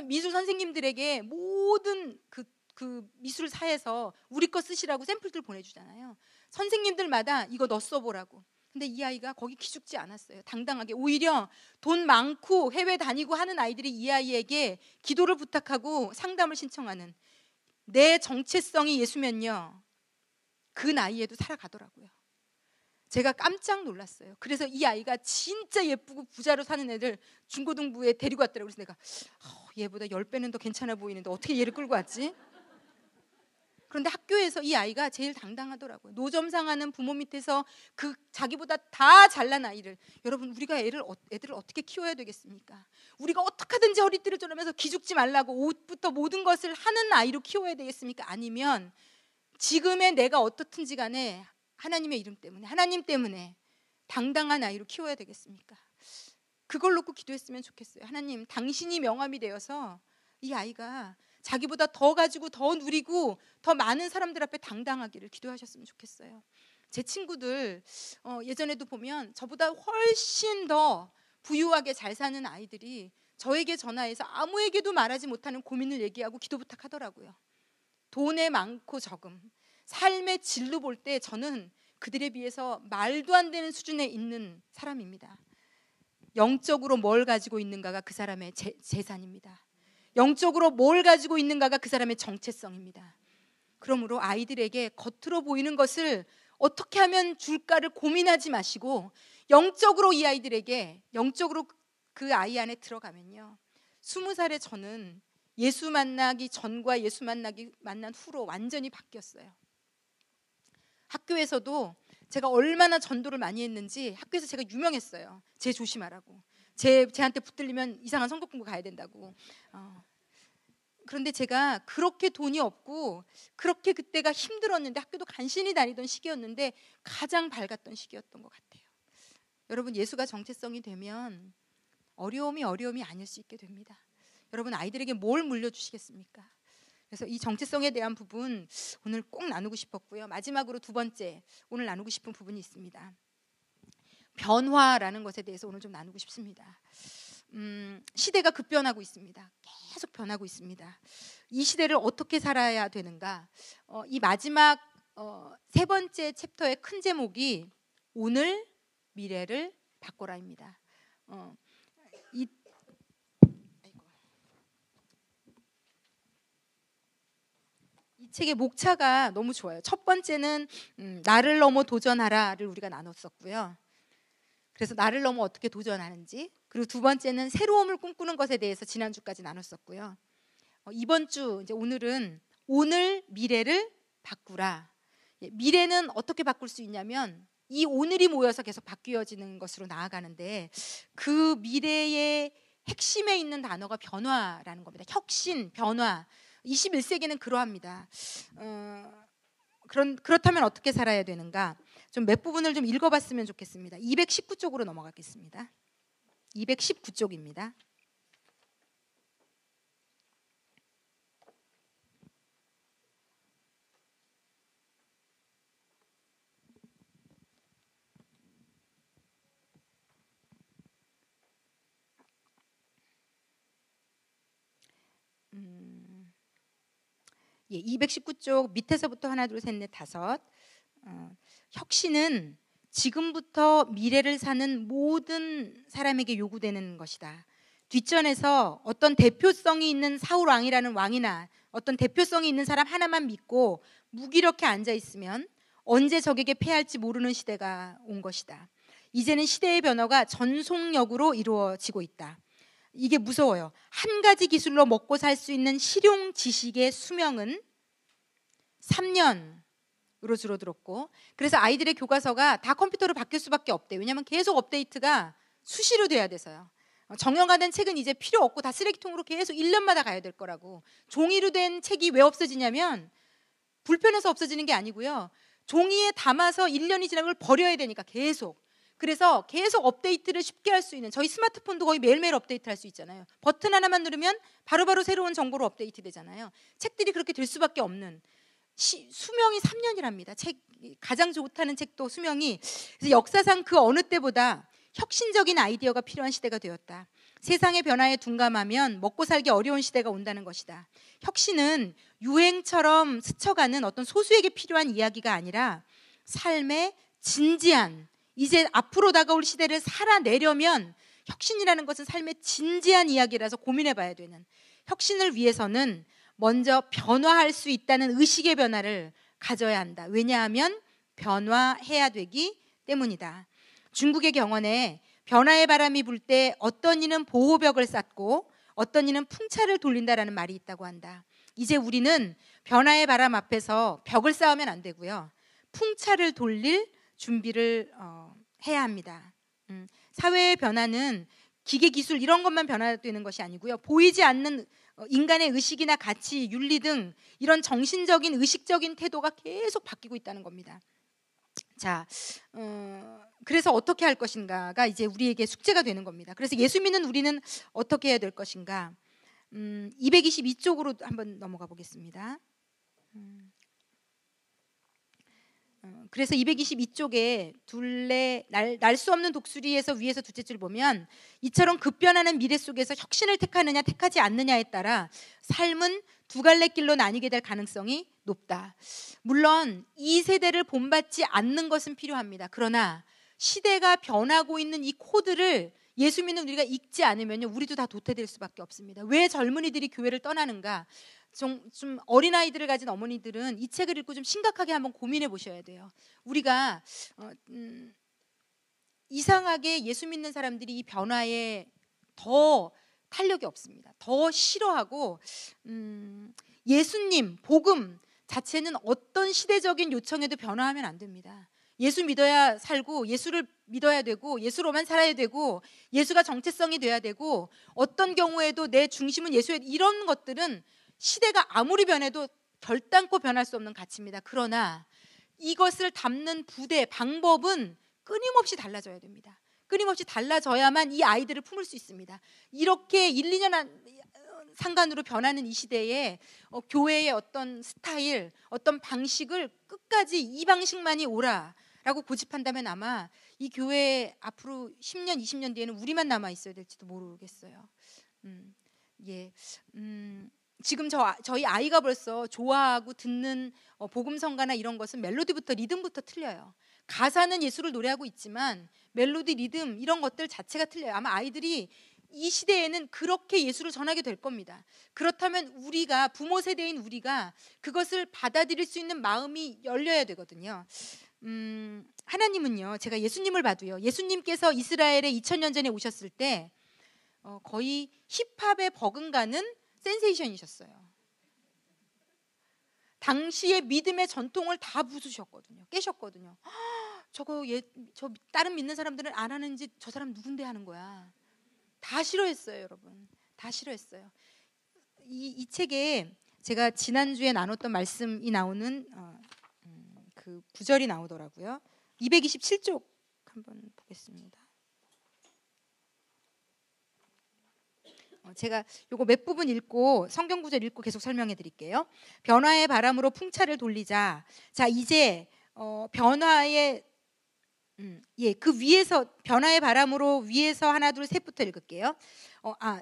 미술 선생님들에게 모든 그 미술사에서 우리 거 쓰시라고 샘플들 보내주잖아요. 선생님들마다 이거 너 써보라고. 근데 이 아이가 거기 기죽지 않았어요. 당당하게. 오히려 돈 많고 해외 다니고 하는 아이들이 이 아이에게 기도를 부탁하고 상담을 신청하는, 내 정체성이 예수면요, 그 나이에도 살아가더라고요. 제가 깜짝 놀랐어요. 그래서 이 아이가 진짜 예쁘고 부자로 사는 애들 중고등부에 데리고 왔더라고요. 그래서 내가 얘보다 10배는 더 괜찮아 보이는데 어떻게 얘를 끌고 왔지? 그런데 학교에서 이 아이가 제일 당당하더라고요. 노점상하는 부모 밑에서 그 자기보다 다 잘난 아이를, 여러분, 우리가 애들을 어떻게 키워야 되겠습니까? 우리가 어떻게 하든지 허리띠를 졸라면서 기죽지 말라고 옷부터 모든 것을 하는 아이로 키워야 되겠습니까? 아니면 지금의 내가 어떻든지 간에 하나님의 이름 때문에, 하나님 때문에 당당한 아이로 키워야 되겠습니까? 그걸 놓고 기도했으면 좋겠어요. 하나님, 당신이 명함이 되어서 이 아이가 자기보다 더 가지고 더 누리고 더 많은 사람들 앞에 당당하기를 기도하셨으면 좋겠어요. 제 친구들 예전에도 보면 저보다 훨씬 더 부유하게 잘 사는 아이들이 저에게 전화해서 아무에게도 말하지 못하는 고민을 얘기하고 기도 부탁하더라고요. 돈의 많고 적음, 삶의 질로 볼 때 저는 그들에 비해서 말도 안 되는 수준에 있는 사람입니다. 영적으로 뭘 가지고 있는가가 그 사람의 재산입니다. 영적으로 뭘 가지고 있는가가 그 사람의 정체성입니다. 그러므로 아이들에게 겉으로 보이는 것을 어떻게 하면 줄까를 고민하지 마시고, 영적으로 이 아이들에게, 영적으로 그 아이 안에 들어가면요, 20살에 저는 예수 만나기 전과 예수 만난 후로 완전히 바뀌었어요. 학교에서도 제가 얼마나 전도를 많이 했는지 학교에서 제가 유명했어요. 쟤 조심하라고. 쟤한테 붙들리면 이상한 성경 공부 가야 된다고. 그런데 제가 그렇게 돈이 없고 그렇게 그때가 힘들었는데, 학교도 간신히 다니던 시기였는데 가장 밝았던 시기였던 것 같아요. 여러분, 예수가 정체성이 되면 어려움이 아닐 수 있게 됩니다. 여러분, 아이들에게 뭘 물려주시겠습니까? 그래서 이 정체성에 대한 부분 오늘 꼭 나누고 싶었고요. 마지막으로 두 번째 오늘 나누고 싶은 부분이 있습니다. 변화라는 것에 대해서 오늘 좀 나누고 싶습니다. 시대가 급변하고 있습니다. 계속 변하고 있습니다. 이 시대를 어떻게 살아야 되는가? 이 마지막 세 번째 챕터의 큰 제목이 오늘 미래를 바꿔라입니다. 이 책의 목차가 너무 좋아요. 첫 번째는 나를 넘어 도전하라를 우리가 나눴었고요. 그래서 나를 넘어 어떻게 도전하는지, 그리고 두 번째는 새로움을 꿈꾸는 것에 대해서 지난주까지 나눴었고요. 이번 주 이제 오늘은 오늘 미래를 바꾸라. 미래는 어떻게 바꿀 수 있냐면 이 오늘이 모여서 계속 바뀌어지는 것으로 나아가는데, 그 미래의 핵심에 있는 단어가 변화라는 겁니다. 혁신, 변화. 21세기는 그러합니다. 그렇다면 어떻게 살아야 되는가? 좀 몇 부분을 좀 읽어봤으면 좋겠습니다. 219쪽으로 넘어가겠습니다. 219쪽입니다. 예, 219쪽 밑에서부터 하나, 둘, 셋, 넷, 다섯. 혁신은 지금부터 미래를 사는 모든 사람에게 요구되는 것이다. 뒷전에서 어떤 대표성이 있는 사울 왕이라는 왕이나 어떤 대표성이 있는 사람 하나만 믿고 무기력해 앉아 있으면 언제 적에게 패할지 모르는 시대가 온 것이다. 이제는 시대의 변화가 전속력으로 이루어지고 있다. 이게 무서워요. 한 가지 기술로 먹고 살 수 있는 실용 지식의 수명은 3년으로 줄어들었고, 그래서 아이들의 교과서가 다 컴퓨터로 바뀔 수밖에 없대요. 왜냐하면 계속 업데이트가 수시로 돼야 돼서요. 정형화된 책은 이제 필요 없고 다 쓰레기통으로 계속 1년마다 가야 될 거라고. 종이로 된 책이 왜 없어지냐면 불편해서 없어지는 게 아니고요. 종이에 담아서 1년이 지나면 버려야 되니까 계속. 그래서 계속 업데이트를 쉽게 할 수 있는, 저희 스마트폰도 거의 매일매일 업데이트 할 수 있잖아요. 버튼 하나만 누르면 바로바로 새로운 정보로 업데이트 되잖아요. 책들이 그렇게 될 수밖에 없는, 수명이 3년이랍니다. 책 가장 좋다는 책도 수명이. 그래서 역사상 그 어느 때보다 혁신적인 아이디어가 필요한 시대가 되었다. 세상의 변화에 둔감하면 먹고 살기 어려운 시대가 온다는 것이다. 혁신은 유행처럼 스쳐가는 어떤 소수에게 필요한 이야기가 아니라 삶의 진지한, 이제 앞으로 다가올 시대를 살아내려면 혁신이라는 것은 삶의 진지한 이야기라서 고민해봐야 되는, 혁신을 위해서는 먼저 변화할 수 있다는 의식의 변화를 가져야 한다. 왜냐하면 변화해야 되기 때문이다. 중국의 경원에 변화의 바람이 불 때 어떤 이는 보호벽을 쌓고 어떤 이는 풍차를 돌린다라는 말이 있다고 한다. 이제 우리는 변화의 바람 앞에서 벽을 쌓으면 안 되고요. 풍차를 돌릴 준비를 해야 합니다. 사회의 변화는 기계 기술 이런 것만 변화되는 것이 아니고요. 보이지 않는 인간의 의식이나 가치, 윤리 등 이런 정신적인 의식적인 태도가 계속 바뀌고 있다는 겁니다. 자, 그래서 어떻게 할 것인가가 이제 우리에게 숙제가 되는 겁니다. 그래서 예수 믿는 우리는 어떻게 해야 될 것인가? 222쪽으로 한번 넘어가 보겠습니다. 그래서 222쪽에 둘레 날 수 없는 독수리에서 위에서 둘째 줄 보면, 이처럼 급변하는 미래 속에서 혁신을 택하느냐 택하지 않느냐에 따라 삶은 두 갈래 길로 나뉘게 될 가능성이 높다. 물론 이 세대를 본받지 않는 것은 필요합니다. 그러나 시대가 변하고 있는 이 코드를 예수 믿는 우리가 읽지 않으면요, 우리도 다 도태될 수밖에 없습니다. 왜 젊은이들이 교회를 떠나는가? 좀 어린아이들을 가진 어머니들은 이 책을 읽고 좀 심각하게 한번 고민해 보셔야 돼요. 우리가 이상하게 예수 믿는 사람들이 이 변화에 더 탄력이 없습니다. 더 싫어하고, 예수님, 복음 자체는 어떤 시대적인 요청에도 변화하면 안 됩니다. 예수 믿어야 살고, 예수를 믿어야 되고, 예수로만 살아야 되고, 예수가 정체성이 돼야 되고, 어떤 경우에도 내 중심은 예수에, 이런 것들은 시대가 아무리 변해도 결단코 변할 수 없는 가치입니다. 그러나 이것을 담는 부대, 방법은 끊임없이 달라져야 됩니다. 끊임없이 달라져야만 이 아이들을 품을 수 있습니다. 이렇게 1, 2년 상간으로 변하는 이 시대에 교회의 어떤 스타일, 어떤 방식을 끝까지 이 방식만이 옳아라고 고집한다면 아마 이 교회 앞으로 10년, 20년 뒤에는 우리만 남아 있어야 될지도 모르겠어요. 지금 저희 아이가 벌써 좋아하고 듣는 복음성가나 이런 것은 멜로디부터 리듬부터 틀려요. 가사는 예수를 노래하고 있지만 멜로디, 리듬 이런 것들 자체가 틀려요. 아마 아이들이 이 시대에는 그렇게 예수를 전하게 될 겁니다. 그렇다면 우리가, 부모 세대인 우리가 그것을 받아들일 수 있는 마음이 열려야 되거든요. 하나님은요, 제가 예수님을 봐도요, 예수님께서 이스라엘에 2000년 전에 오셨을 때 거의 힙합에 버금가는 센세이션이셨어요. 당시의 믿음의 전통을 다 부수셨거든요. 깨셨거든요. 저 다른 믿는 사람들은 안 하는지 저 사람 누군데 하는 거야. 다 싫어했어요, 여러분. 다 싫어했어요. 이 책에 제가 지난주에 나눴던 말씀이 나오는 그 구절이 나오더라고요. 227쪽 한번 보겠습니다. 제가 요거 몇 부분 읽고 성경 구절 읽고 계속 설명해 드릴게요. 변화의 바람으로 풍차를 돌리자. 자, 이제 변화의 그 위에서, 변화의 바람으로 위에서 하나 둘 셋부터 읽을게요.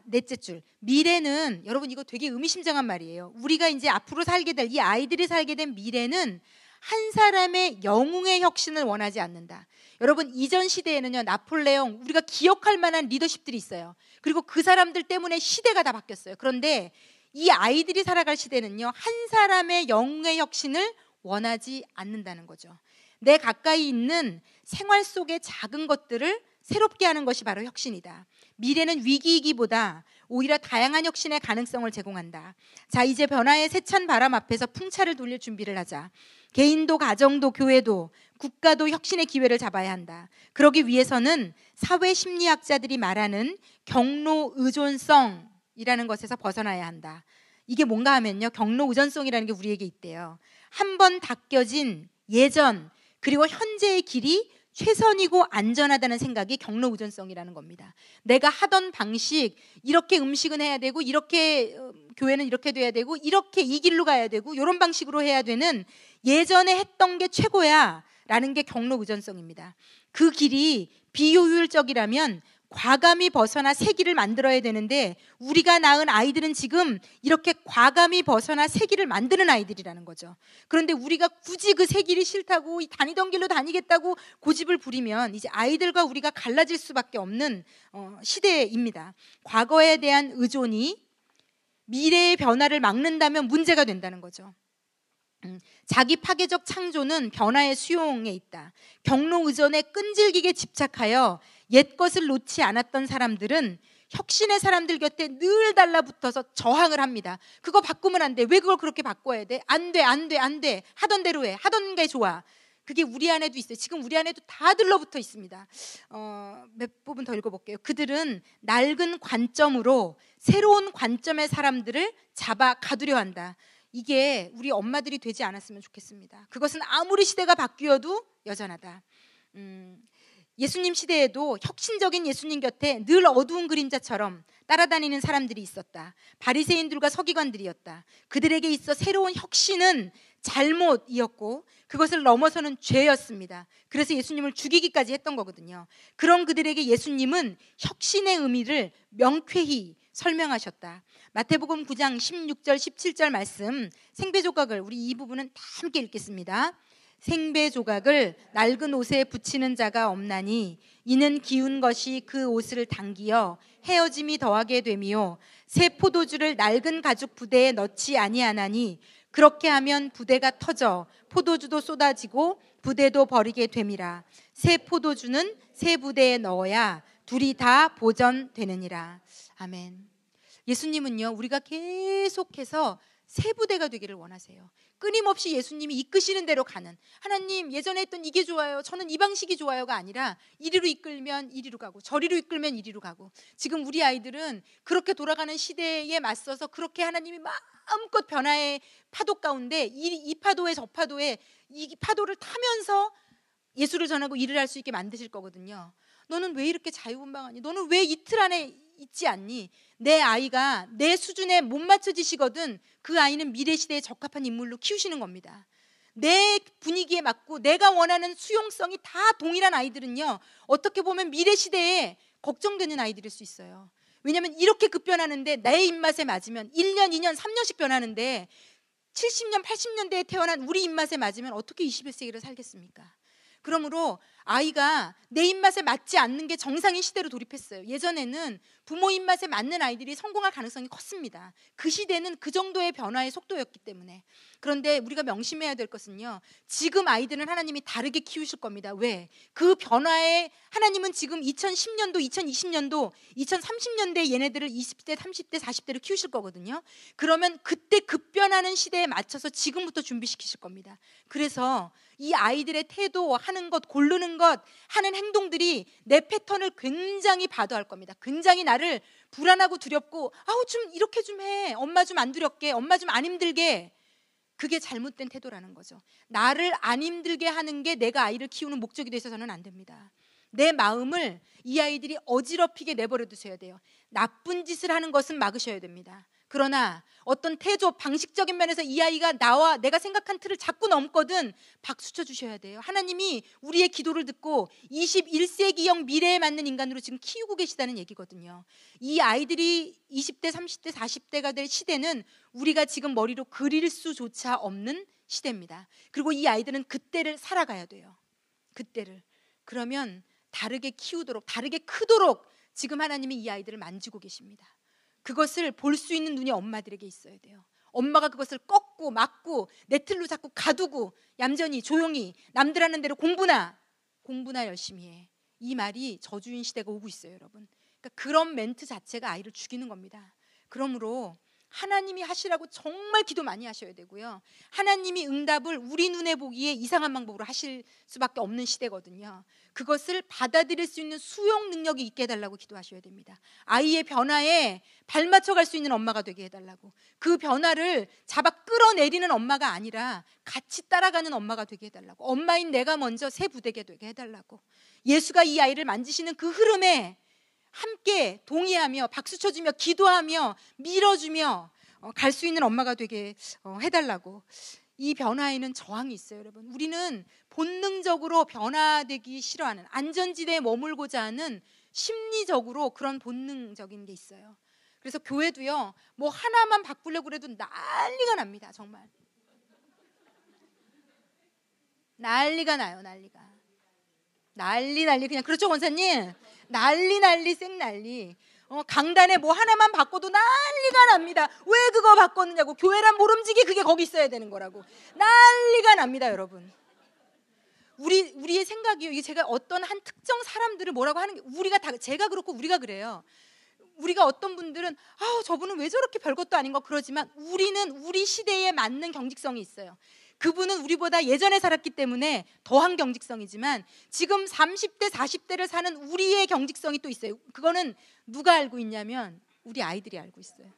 넷째 줄. 미래는, 여러분 이거 되게 의미심장한 말이에요. 우리가 이제 앞으로 살게 될, 이 아이들이 살게 된 미래는 한 사람의 영웅의 혁신을 원하지 않는다. 여러분 이전 시대에는요, 나폴레옹, 우리가 기억할 만한 리더십들이 있어요. 그리고 그 사람들 때문에 시대가 다 바뀌었어요. 그런데 이 아이들이 살아갈 시대는요, 한 사람의 영의 혁신을 원하지 않는다는 거죠. 내 가까이 있는 생활 속의 작은 것들을 새롭게 하는 것이 바로 혁신이다. 미래는 위기이기보다 오히려 다양한 혁신의 가능성을 제공한다. 자, 이제 변화의 세찬 바람 앞에서 풍차를 돌릴 준비를 하자. 개인도 가정도 교회도 국가도 혁신의 기회를 잡아야 한다. 그러기 위해서는 사회심리학자들이 말하는 경로 의존성이라는 것에서 벗어나야 한다. 이게 뭔가 하면요, 경로 의존성이라는 게 우리에게 있대요. 한 번 닦여진 예전 그리고 현재의 길이 최선이고 안전하다는 생각이 경로 의존성이라는 겁니다. 내가 하던 방식, 이렇게 음식은 해야 되고, 이렇게 교회는 이렇게 돼야 되고, 이렇게 이 길로 가야 되고, 이런 방식으로 해야 되는, 예전에 했던 게 최고야 라는 게 경로 의존성입니다. 그 길이 비효율적이라면 과감히 벗어나 새 길을 만들어야 되는데, 우리가 낳은 아이들은 지금 이렇게 과감히 벗어나 새 길을 만드는 아이들이라는 거죠. 그런데 우리가 굳이 그 새 길이 싫다고 다니던 길로 다니겠다고 고집을 부리면 이제 아이들과 우리가 갈라질 수밖에 없는 시대입니다. 과거에 대한 의존이 미래의 변화를 막는다면 문제가 된다는 거죠. 자기 파괴적 창조는 변화의 수용에 있다. 경로 의존에 끈질기게 집착하여 옛 것을 놓지 않았던 사람들은 혁신의 사람들 곁에 늘 달라붙어서 저항을 합니다. 그거 바꾸면 안 돼. 왜 그걸 그렇게 바꿔야 돼? 안 돼, 안 돼, 안 돼. 하던 대로 해. 하던 게 좋아. 그게 우리 안에도 있어요. 지금 우리 안에도 다 들러붙어 있습니다. 몇 부분 더 읽어볼게요. 그들은 낡은 관점으로 새로운 관점의 사람들을 잡아 가두려 한다. 이게 우리 엄마들이 되지 않았으면 좋겠습니다. 그것은 아무리 시대가 바뀌어도 여전하다. 예수님 시대에도 혁신적인 예수님 곁에 늘 어두운 그림자처럼 따라다니는 사람들이 있었다. 바리새인들과 서기관들이었다. 그들에게 있어 새로운 혁신은 잘못이었고 그것을 넘어서는 죄였습니다. 그래서 예수님을 죽이기까지 했던 거거든요. 그런 그들에게 예수님은 혁신의 의미를 명쾌히 설명하셨다. 마태복음 9장 16절 17절 말씀, 생배조각을, 우리 이 부분은 다 함께 읽겠습니다. 생배조각을 낡은 옷에 붙이는 자가 없나니 이는 기운 것이 그 옷을 당기어 헤어짐이 더하게 되미요, 새 포도주를 낡은 가죽 부대에 넣지 아니하나니 그렇게 하면 부대가 터져 포도주도 쏟아지고 부대도 버리게 됨이라. 새 포도주는 새 부대에 넣어야 둘이 다 보전되느니라. 아멘. 예수님은요, 우리가 계속해서 새 부대가 되기를 원하세요. 끊임없이 예수님이 이끄시는 대로 가는, 하나님 예전에 했던 이게 좋아요, 저는 이 방식이 좋아요가 아니라 이리로 이끌면 이리로 가고 저리로 이끌면 이리로 가고, 지금 우리 아이들은 그렇게 돌아가는 시대에 맞서서 그렇게 하나님이 마음껏 변화의 파도 가운데 이 파도에 저 파도에 이 파도를 타면서 예수를 전하고 일을 할 수 있게 만드실 거거든요. 너는 왜 이렇게 자유분방하니? 너는 왜 이틀 안에 있지 않니? 내 아이가 내 수준에 못 맞춰지시거든 그 아이는 미래 시대에 적합한 인물로 키우시는 겁니다. 내 분위기에 맞고 내가 원하는 수용성이 다 동일한 아이들은요, 어떻게 보면 미래 시대에 걱정되는 아이들일 수 있어요. 왜냐하면 이렇게 급변하는데 내 입맛에 맞으면 1년, 2년, 3년씩 변하는데 70년, 80년대에 태어난 우리 입맛에 맞으면 어떻게 21세기를 살겠습니까? 그러므로 아이가 내 입맛에 맞지 않는 게 정상인 시대로 돌입했어요. 예전에는 부모 입맛에 맞는 아이들이 성공할 가능성이 컸습니다. 그 시대는 그 정도의 변화의 속도였기 때문에. 그런데 우리가 명심해야 될 것은요, 지금 아이들은 하나님이 다르게 키우실 겁니다. 왜? 그 변화에 하나님은 지금 2010년도, 2020년도, 2030년대 얘네들을 20대, 30대, 40대로 키우실 거거든요. 그러면 그때 급변하는 시대에 맞춰서 지금부터 준비시키실 겁니다. 그래서 이 아이들의 태도, 하는 것, 고르는 것, 하는 행동들이 내 패턴을 굉장히 바도할 겁니다. 굉장히 나를 불안하고 두렵고, 아우 좀 이렇게 좀 해, 엄마 좀 안 두렵게, 엄마 좀 안 힘들게. 그게 잘못된 태도라는 거죠. 나를 안 힘들게 하는 게 내가 아이를 키우는 목적이 돼서는 안 됩니다. 내 마음을 이 아이들이 어지럽히게 내버려 두셔야 돼요. 나쁜 짓을 하는 것은 막으셔야 됩니다. 그러나 어떤 태도, 방식적인 면에서 이 아이가 나와 내가 생각한 틀을 자꾸 넘거든 박수 쳐주셔야 돼요. 하나님이 우리의 기도를 듣고 21세기형 미래에 맞는 인간으로 지금 키우고 계시다는 얘기거든요. 이 아이들이 20대, 30대, 40대가 될 시대는 우리가 지금 머리로 그릴 수조차 없는 시대입니다. 그리고 이 아이들은 그때를 살아가야 돼요. 그때를. 그러면 다르게 키우도록, 다르게 크도록 지금 하나님이 이 아이들을 만지고 계십니다. 그것을 볼 수 있는 눈이 엄마들에게 있어야 돼요. 엄마가 그것을 꺾고 막고 내 틀로 자꾸 가두고 얌전히 조용히 남들 하는 대로 공부나 열심히 해. 이 말이 저주인 시대가 오고 있어요, 여러분. 그러니까 그런 멘트 자체가 아이를 죽이는 겁니다. 그러므로 하나님이 하시라고 정말 기도 많이 하셔야 되고요. 하나님이 응답을 우리 눈에 보기에 이상한 방법으로 하실 수밖에 없는 시대거든요. 그것을 받아들일 수 있는 수용 능력이 있게 해달라고 기도하셔야 됩니다. 아이의 변화에 발맞춰 갈 수 있는 엄마가 되게 해달라고. 그 변화를 잡아 끌어내리는 엄마가 아니라 같이 따라가는 엄마가 되게 해달라고. 엄마인 내가 먼저 새 부대게 되게 해달라고. 예수가 이 아이를 만지시는 그 흐름에 함께 동의하며 박수 쳐주며 기도하며 밀어주며 갈 수 있는 엄마가 되게 해달라고. 이 변화에는 저항이 있어요, 여러분. 우리는 본능적으로 변화되기 싫어하는, 안전지대에 머물고자 하는 심리적으로 그런 본능적인 게 있어요. 그래서 교회도요, 뭐 하나만 바꾸려고 그래도 난리가 납니다. 정말 난리가 나요. 난리 그냥. 그렇죠, 권사님? 난리 생난리. 강단에 뭐 하나만 바꿔도 난리가 납니다. 왜 그거 바꿨느냐고. 교회란 모름지기 그게 거기 있어야 되는 거라고. 난리가 납니다, 여러분. 우리의 생각이요. 이게 제가 어떤 한 특정 사람들을 뭐라고 하는 게, 우리가 다, 제가 그렇고 우리가 그래요. 우리가 어떤 분들은 저분은 왜 저렇게 별것도 아닌 거 그러지만, 우리는 우리 시대에 맞는 경직성이 있어요. 그분은 우리보다 예전에 살았기 때문에 더한 경직성이지만 지금 30대 40대를 사는 우리의 경직성이 또 있어요. 그거는 누가 알고 있냐면 우리 아이들이 알고 있어요.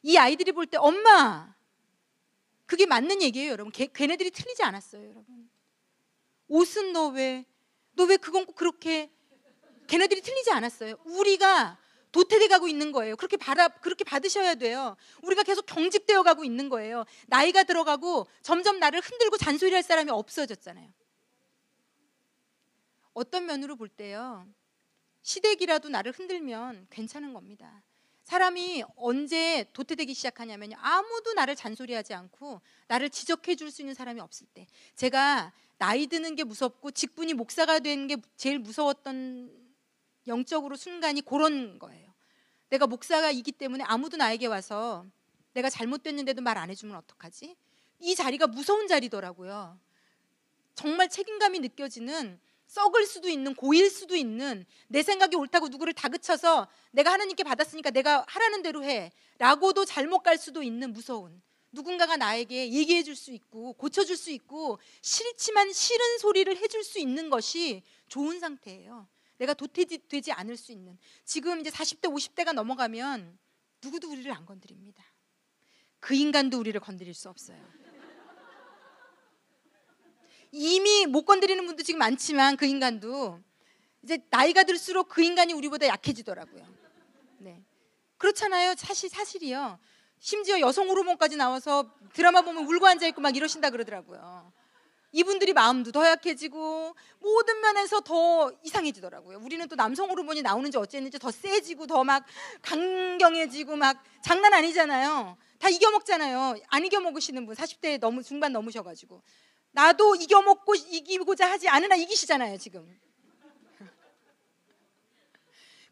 이 아이들이 볼 때 엄마, 그게 맞는 얘기예요, 여러분. 걔네들이 틀리지 않았어요, 여러분. 옷은 너 왜 그건 꼭 그렇게, 걔네들이 틀리지 않았어요. 우리가 도태돼 가고 있는 거예요. 그렇게 받으셔야 돼요. 우리가 계속 경직되어 가고 있는 거예요. 나이가 들어가고 점점 나를 흔들고 잔소리할 사람이 없어졌잖아요. 어떤 면으로 볼 때요, 시댁이라도 나를 흔들면 괜찮은 겁니다. 사람이 언제 도태되기 시작하냐면요, 아무도 나를 잔소리하지 않고 나를 지적해 줄 수 있는 사람이 없을 때. 제가 나이 드는 게 무섭고 직분이 목사가 되는 게 제일 무서웠던 영적으로 순간이 그런 거예요. 내가 목사가이기 때문에 아무도 나에게 와서 내가 잘못됐는데도 말 안 해주면 어떡하지? 이 자리가 무서운 자리더라고요. 정말 책임감이 느껴지는, 썩을 수도 있는, 고일 수도 있는, 내 생각이 옳다고 누구를 다그쳐서 내가 하나님께 받았으니까 내가 하라는 대로 해 라고도 잘못 갈 수도 있는 무서운, 누군가가 나에게 얘기해 줄 수 있고 고쳐줄 수 있고 싫지만 싫은 소리를 해줄 수 있는 것이 좋은 상태예요. 내가 도태되지 않을 수 있는. 지금 이제 40대 50대가 넘어가면 누구도 우리를 안 건드립니다. 그 인간도 우리를 건드릴 수 없어요. 이미 못 건드리는 분도 지금 많지만 그 인간도 이제 나이가 들수록 그 인간이 우리보다 약해지더라고요. 네, 그렇잖아요. 사실이요. 심지어 여성 호르몬까지 나와서 드라마 보면 울고 앉아있고 막 이러신다 그러더라고요. 이분들이 마음도 더 약해지고 모든 면에서 더 이상해지더라고요. 우리는 또 남성 호르몬이 나오는지 어쨌는지 더 세지고 더 막 강경해지고 막 장난 아니잖아요. 다 이겨먹잖아요. 안 이겨먹으시는 분 40대 중반 넘으셔가지고 나도 이기고자 하지 않으나 이기시잖아요, 지금.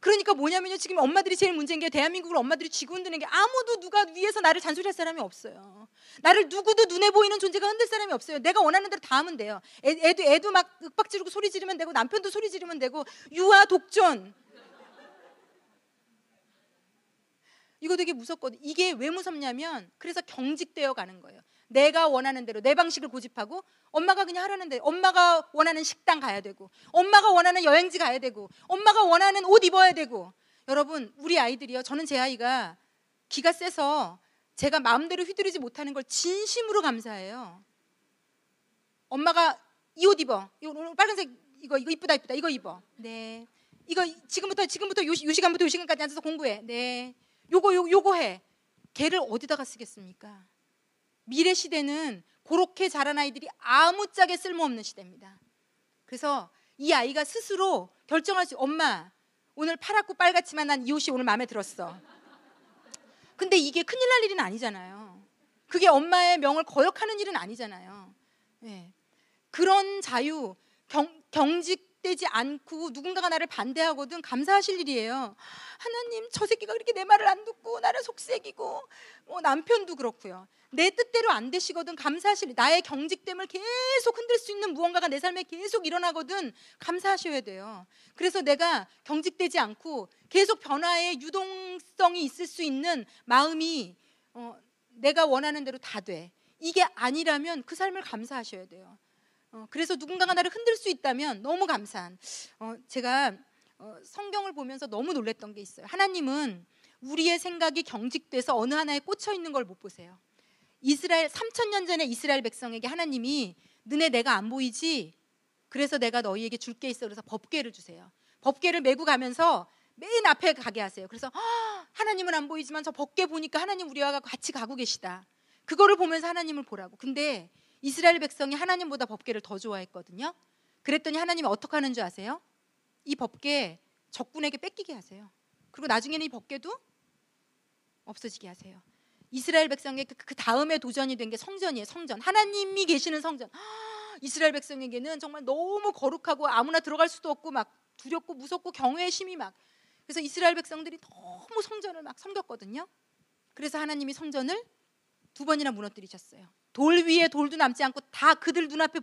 그러니까 뭐냐면요, 지금 엄마들이 제일 문제인 게, 대한민국을 엄마들이 쥐고 흔드는 게, 아무도 누가 위에서 나를 잔소리할 사람이 없어요. 나를 누구도 눈에 보이는 존재가 흔들 사람이 없어요. 내가 원하는 대로 다 하면 돼요. 애도 막 윽박 지르고 소리 지르면 되고, 남편도 소리 지르면 되고, 유아 독존. 이거 되게 무섭거든요. 이게 왜 무섭냐면, 그래서 경직되어 가는 거예요. 내가 원하는 대로 내 방식을 고집하고, 엄마가 그냥 하라는 대로, 엄마가 원하는 식당 가야 되고, 엄마가 원하는 여행지 가야 되고, 엄마가 원하는 옷 입어야 되고. 여러분, 우리 아이들이요, 저는 제 아이가 기가 세서 제가 마음대로 휘두르지 못하는 걸 진심으로 감사해요. 엄마가 이 옷 입어, 이거 빨간색, 이거 이쁘다 이거 입어. 네, 이거 지금부터 요 시간부터 요 시간까지 앉아서 공부해. 네, 요거 해. 걔를 어디다가 쓰겠습니까? 미래 시대는 그렇게 자란 아이들이 아무짝에 쓸모없는 시대입니다. 그래서 이 아이가 스스로 결정할 수, 엄마 오늘 파랗고 빨갛지만 난 이 옷이 오늘 마음에 들었어. 근데 이게 큰일 날 일은 아니잖아요. 그게 엄마의 명을 거역하는 일은 아니잖아요. 네. 그런 자유, 경직된 경직되지 않고 누군가가 나를 반대하거든 감사하실 일이에요. 하나님, 저 새끼가 그렇게 내 말을 안 듣고 나를 속삭이고, 남편도 그렇고요. 내 뜻대로 안 되시거든 감사하실 일. 나의 경직됨을 계속 흔들 수 있는 무언가가 내 삶에 계속 일어나거든 감사하셔야 돼요. 그래서 내가 경직되지 않고 계속 변화의 유동성이 있을 수 있는 마음이 내가 원하는 대로 다 돼. 이게 아니라면 그 삶을 감사하셔야 돼요. 그래서 누군가가 나를 흔들 수 있다면 너무 감사한. 제가 성경을 보면서 너무 놀랬던 게 있어요. 하나님은 우리의 생각이 경직돼서 어느 하나에 꽂혀 있는 걸 못 보세요. 이스라엘 3,000년 전에 이스라엘 백성에게 하나님이 너네 내가 안 보이지? 그래서 내가 너희에게 줄 게 있어. 그래서 법궤를 주세요. 법궤를 메고 가면서 맨 앞에 가게 하세요. 그래서 하나님은 안 보이지만 저 법궤 보니까 하나님 우리와 같이 가고 계시다. 그거를 보면서 하나님을 보라고. 근데 이스라엘 백성이 하나님보다 법궤를 더 좋아했거든요. 그랬더니 하나님이 어떻게 하는 줄 아세요? 이 법궤 적군에게 뺏기게 하세요. 그리고 나중에는 이 법궤도 없어지게 하세요. 이스라엘 백성에게 그 다음에 도전이 된 게 성전이에요. 성전. 하나님이 계시는 성전. 이스라엘 백성에게는 정말 너무 거룩하고 아무나 들어갈 수도 없고 막 두렵고 무섭고 경외의 심이 막. 그래서 이스라엘 백성들이 너무 성전을 막 섬겼거든요. 그래서 하나님이 성전을 2번이나 무너뜨리셨어요. 돌 위에 돌도 남지 않고 다 그들 눈앞에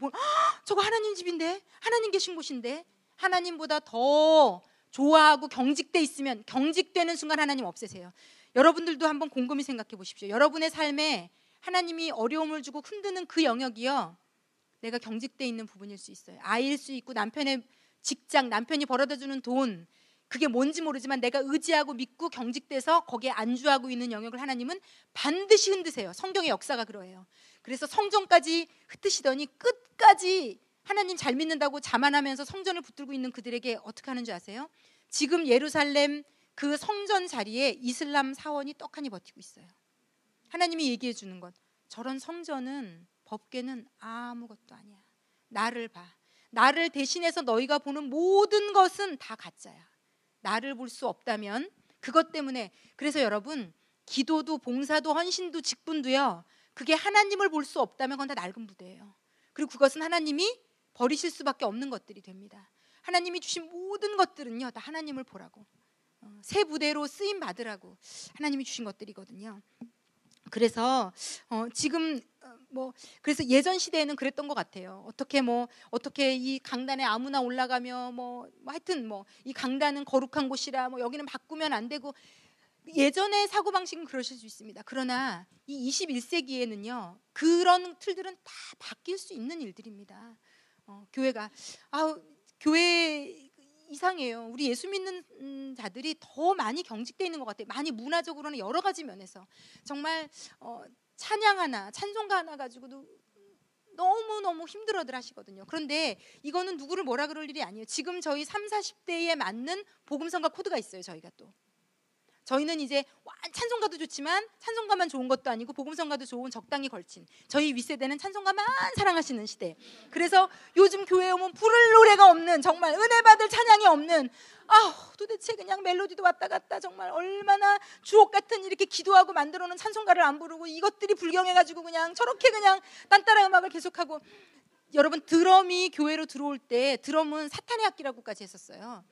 저거 하나님 집인데, 하나님 계신 곳인데, 하나님보다 더 좋아하고 경직돼 있으면 경직되는 순간 하나님 없애세요. 여러분들도 한번 곰곰이 생각해 보십시오. 여러분의 삶에 하나님이 어려움을 주고 흔드는 그 영역이요, 내가 경직돼 있는 부분일 수 있어요. 아이일 수 있고, 남편의 직장, 남편이 벌어다 주는 돈, 그게 뭔지 모르지만 내가 의지하고 믿고 경직돼서 거기에 안주하고 있는 영역을 하나님은 반드시 흔드세요. 성경의 역사가 그러해요. 그래서 성전까지 흩으시더니 끝까지 하나님 잘 믿는다고 자만하면서 성전을 붙들고 있는 그들에게 어떻게 하는 줄 아세요? 지금 예루살렘 그 성전 자리에 이슬람 사원이 떡하니 버티고 있어요. 하나님이 얘기해 주는 것, 저런 성전은, 법궤는 아무것도 아니야. 나를 봐. 나를 대신해서 너희가 보는 모든 것은 다 가짜야. 나를 볼 수 없다면 그것 때문에. 그래서 여러분, 기도도 봉사도 헌신도 직분도요, 그게 하나님을 볼 수 없다면 그건 다 낡은 부대예요. 그리고 그것은 하나님이 버리실 수밖에 없는 것들이 됩니다. 하나님이 주신 모든 것들은요 다 하나님을 보라고, 새 부대로 쓰임 받으라고 하나님이 주신 것들이거든요. 그래서 지금 그래서 예전 시대에는 그랬던 것 같아요. 어떻게 이 강단에 아무나 올라가며 하여튼 이 강단은 거룩한 곳이라 여기는 바꾸면 안 되고, 예전의 사고방식은 그러실 수 있습니다. 그러나 이 21세기에는요 그런 틀들은 다 바뀔 수 있는 일들입니다. 교회가 교회 이상해요. 우리 예수 믿는 자들이 더 많이 경직되어 있는 것 같아요. 많이 문화적으로는 여러 가지 면에서 정말 찬양 하나, 찬송가 하나 가지고도 너무너무 힘들어들 하시거든요. 그런데 이거는 누구를 뭐라 그럴 일이 아니에요. 지금 저희 30, 40대에 맞는 복음성가 코드가 있어요. 저희는 이제 찬송가도 좋지만 찬송가만 좋은 것도 아니고 복음성가도 좋은 적당히 걸친, 저희 윗세대는 찬송가만 사랑하시는 시대. 그래서 요즘 교회에 오면 부를 노래가 없는, 정말 은혜 받을 찬양이 없는, 도대체 그냥 멜로디도 왔다 갔다 정말 얼마나 주옥 같은 이렇게 기도하고 만들어 놓은 찬송가를 안 부르고 이것들이 불경해가지고 그냥 저렇게 그냥 딴따라 음악을 계속하고. 여러분, 드럼이 교회로 들어올 때 드럼은 사탄의 악기라고까지 했었어요.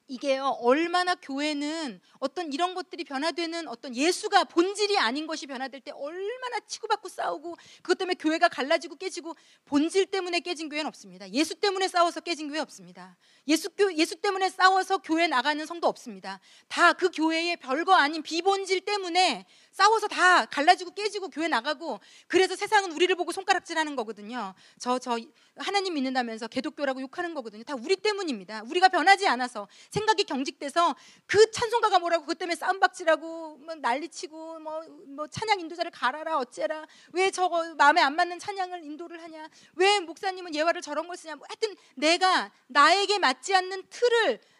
이게요, 얼마나 교회는 어떤 이런 것들이 변화되는, 어떤 예수가 본질이 아닌 것이 변화될 때 얼마나 치고받고 싸우고, 그것 때문에 교회가 갈라지고 깨지고. 본질 때문에 깨진 교회는 없습니다. 예수 때문에 싸워서 깨진 교회 없습니다. 예수 때문에 싸워서 교회 나가는 성도 없습니다. 다 그 교회의 별거 아닌 비본질 때문에 싸워서 다 갈라지고 깨지고 교회 나가고. 그래서 세상은 우리를 보고 손가락질하는 거거든요. 저 하나님 믿는다면서 개독교라고 욕하는 거거든요. 다 우리 때문입니다. 우리가 변하지 않아서, 생각이 경직돼서 그 찬송가가 뭐라고 그것 때문에 싸움박질하고 난리치고 찬양 인도자를 갈아라 어째라, 왜 저거 마음에 안 맞는 찬양을 인도를 하냐, 왜 목사님은 예화를 저런 걸 쓰냐. 하여튼 내가 나에게 맞지 않는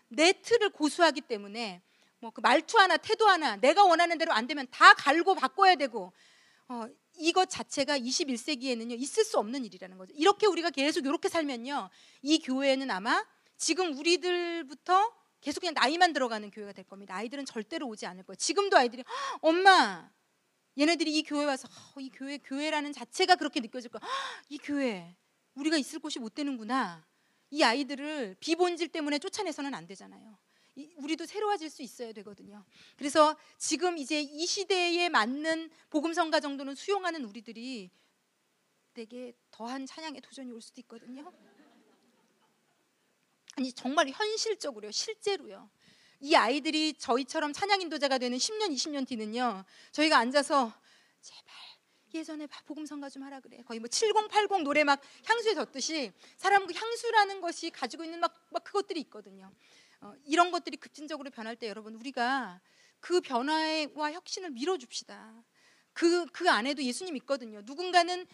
내 틀을 고수하기 때문에 그 말투 하나, 태도 하나 내가 원하는 대로 안 되면 다 갈고 바꿔야 되고, 이것 자체가 21세기에는요 있을 수 없는 일이라는 거죠. 이렇게 우리가 계속 이렇게 살면요, 이 교회는 아마 지금 우리들부터 계속 그냥 나이만 들어가는 교회가 될 겁니다. 아이들은 절대로 오지 않을 거예요. 지금도 아이들이 엄마, 얘네들이 이 교회 와서 이 교회라는 자체가 그렇게 느껴질 거야. 이 교회 우리가 있을 곳이 못 되는구나. 이 아이들을 비본질 때문에 쫓아내서는 안 되잖아요. 우리도 새로워질 수 있어야 되거든요. 그래서 지금 이제 이 시대에 맞는 복음성가 정도는 수용하는 우리들이 되게 더한 찬양의 도전이 올 수도 있거든요. 아니 정말 현실적으로요, 실제로요. 이 아이들이 저희처럼 찬양 인도자가 되는 10년, 20년 뒤는요, 저희가 앉아서 제발 예전에 복음성가 좀 하라 그래. 거의 뭐 7080 노래 막 향수에 젖듯이 사람 그 향수라는 것이 가지고 있는 막 그것들이 있거든요. 이런 것들이 급진적으로 변할 때 여러분, 우리가 그 변화와 혁신을 밀어줍시다. 그 안에도 예수님 있거든요. 누군가는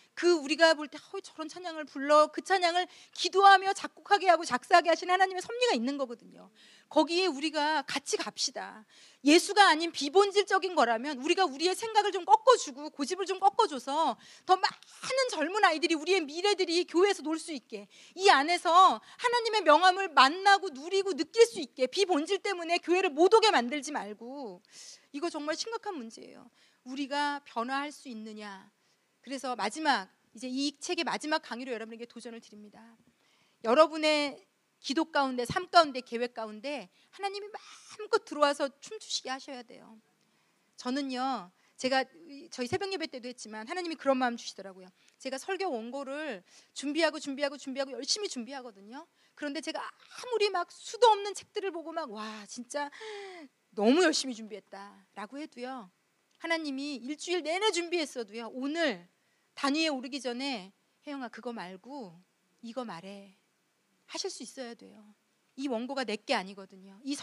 우리가 볼 때 저런 찬양을 불러, 그 찬양을 기도하며 작곡하게 하고 작사하게 하신 하나님의 섭리가 있는 거거든요. 거기에 우리가 같이 갑시다. 예수가 아닌 비본질적인 거라면 우리가 우리의 생각을 좀 꺾어주고 고집을 좀 꺾어줘서 더 많은 젊은 아이들이, 우리의 미래들이 교회에서 놀 수 있게, 이 안에서 하나님의 명함을 만나고 누리고 느낄 수 있게, 비본질 때문에 교회를 못 오게 만들지 말고. 이거 정말 심각한 문제예요. 우리가 변화할 수 있느냐. 그래서 마지막, 이제 이 책의 마지막 강의로 여러분에게 도전을 드립니다. 여러분의 기도 가운데, 삶 가운데, 계획 가운데 하나님이 마음껏 들어와서 춤추시게 하셔야 돼요. 저는요, 제가 저희 새벽 예배 때도 했지만 하나님이 그런 마음 주시더라고요. 제가 설교 원고를 준비하고 열심히 준비하거든요. 그런데 제가 아무리 막 수도 없는 책들을 보고 막 와 진짜 너무 열심히 준비했다라고 해도요, 하나님이 일주일 내내 준비했어도요, 오늘 단위에 오르기 전에 혜영아 그거 말고 이거 말해 하실 수 있어야 돼요. 이 원고가 내 게 아니거든요. 이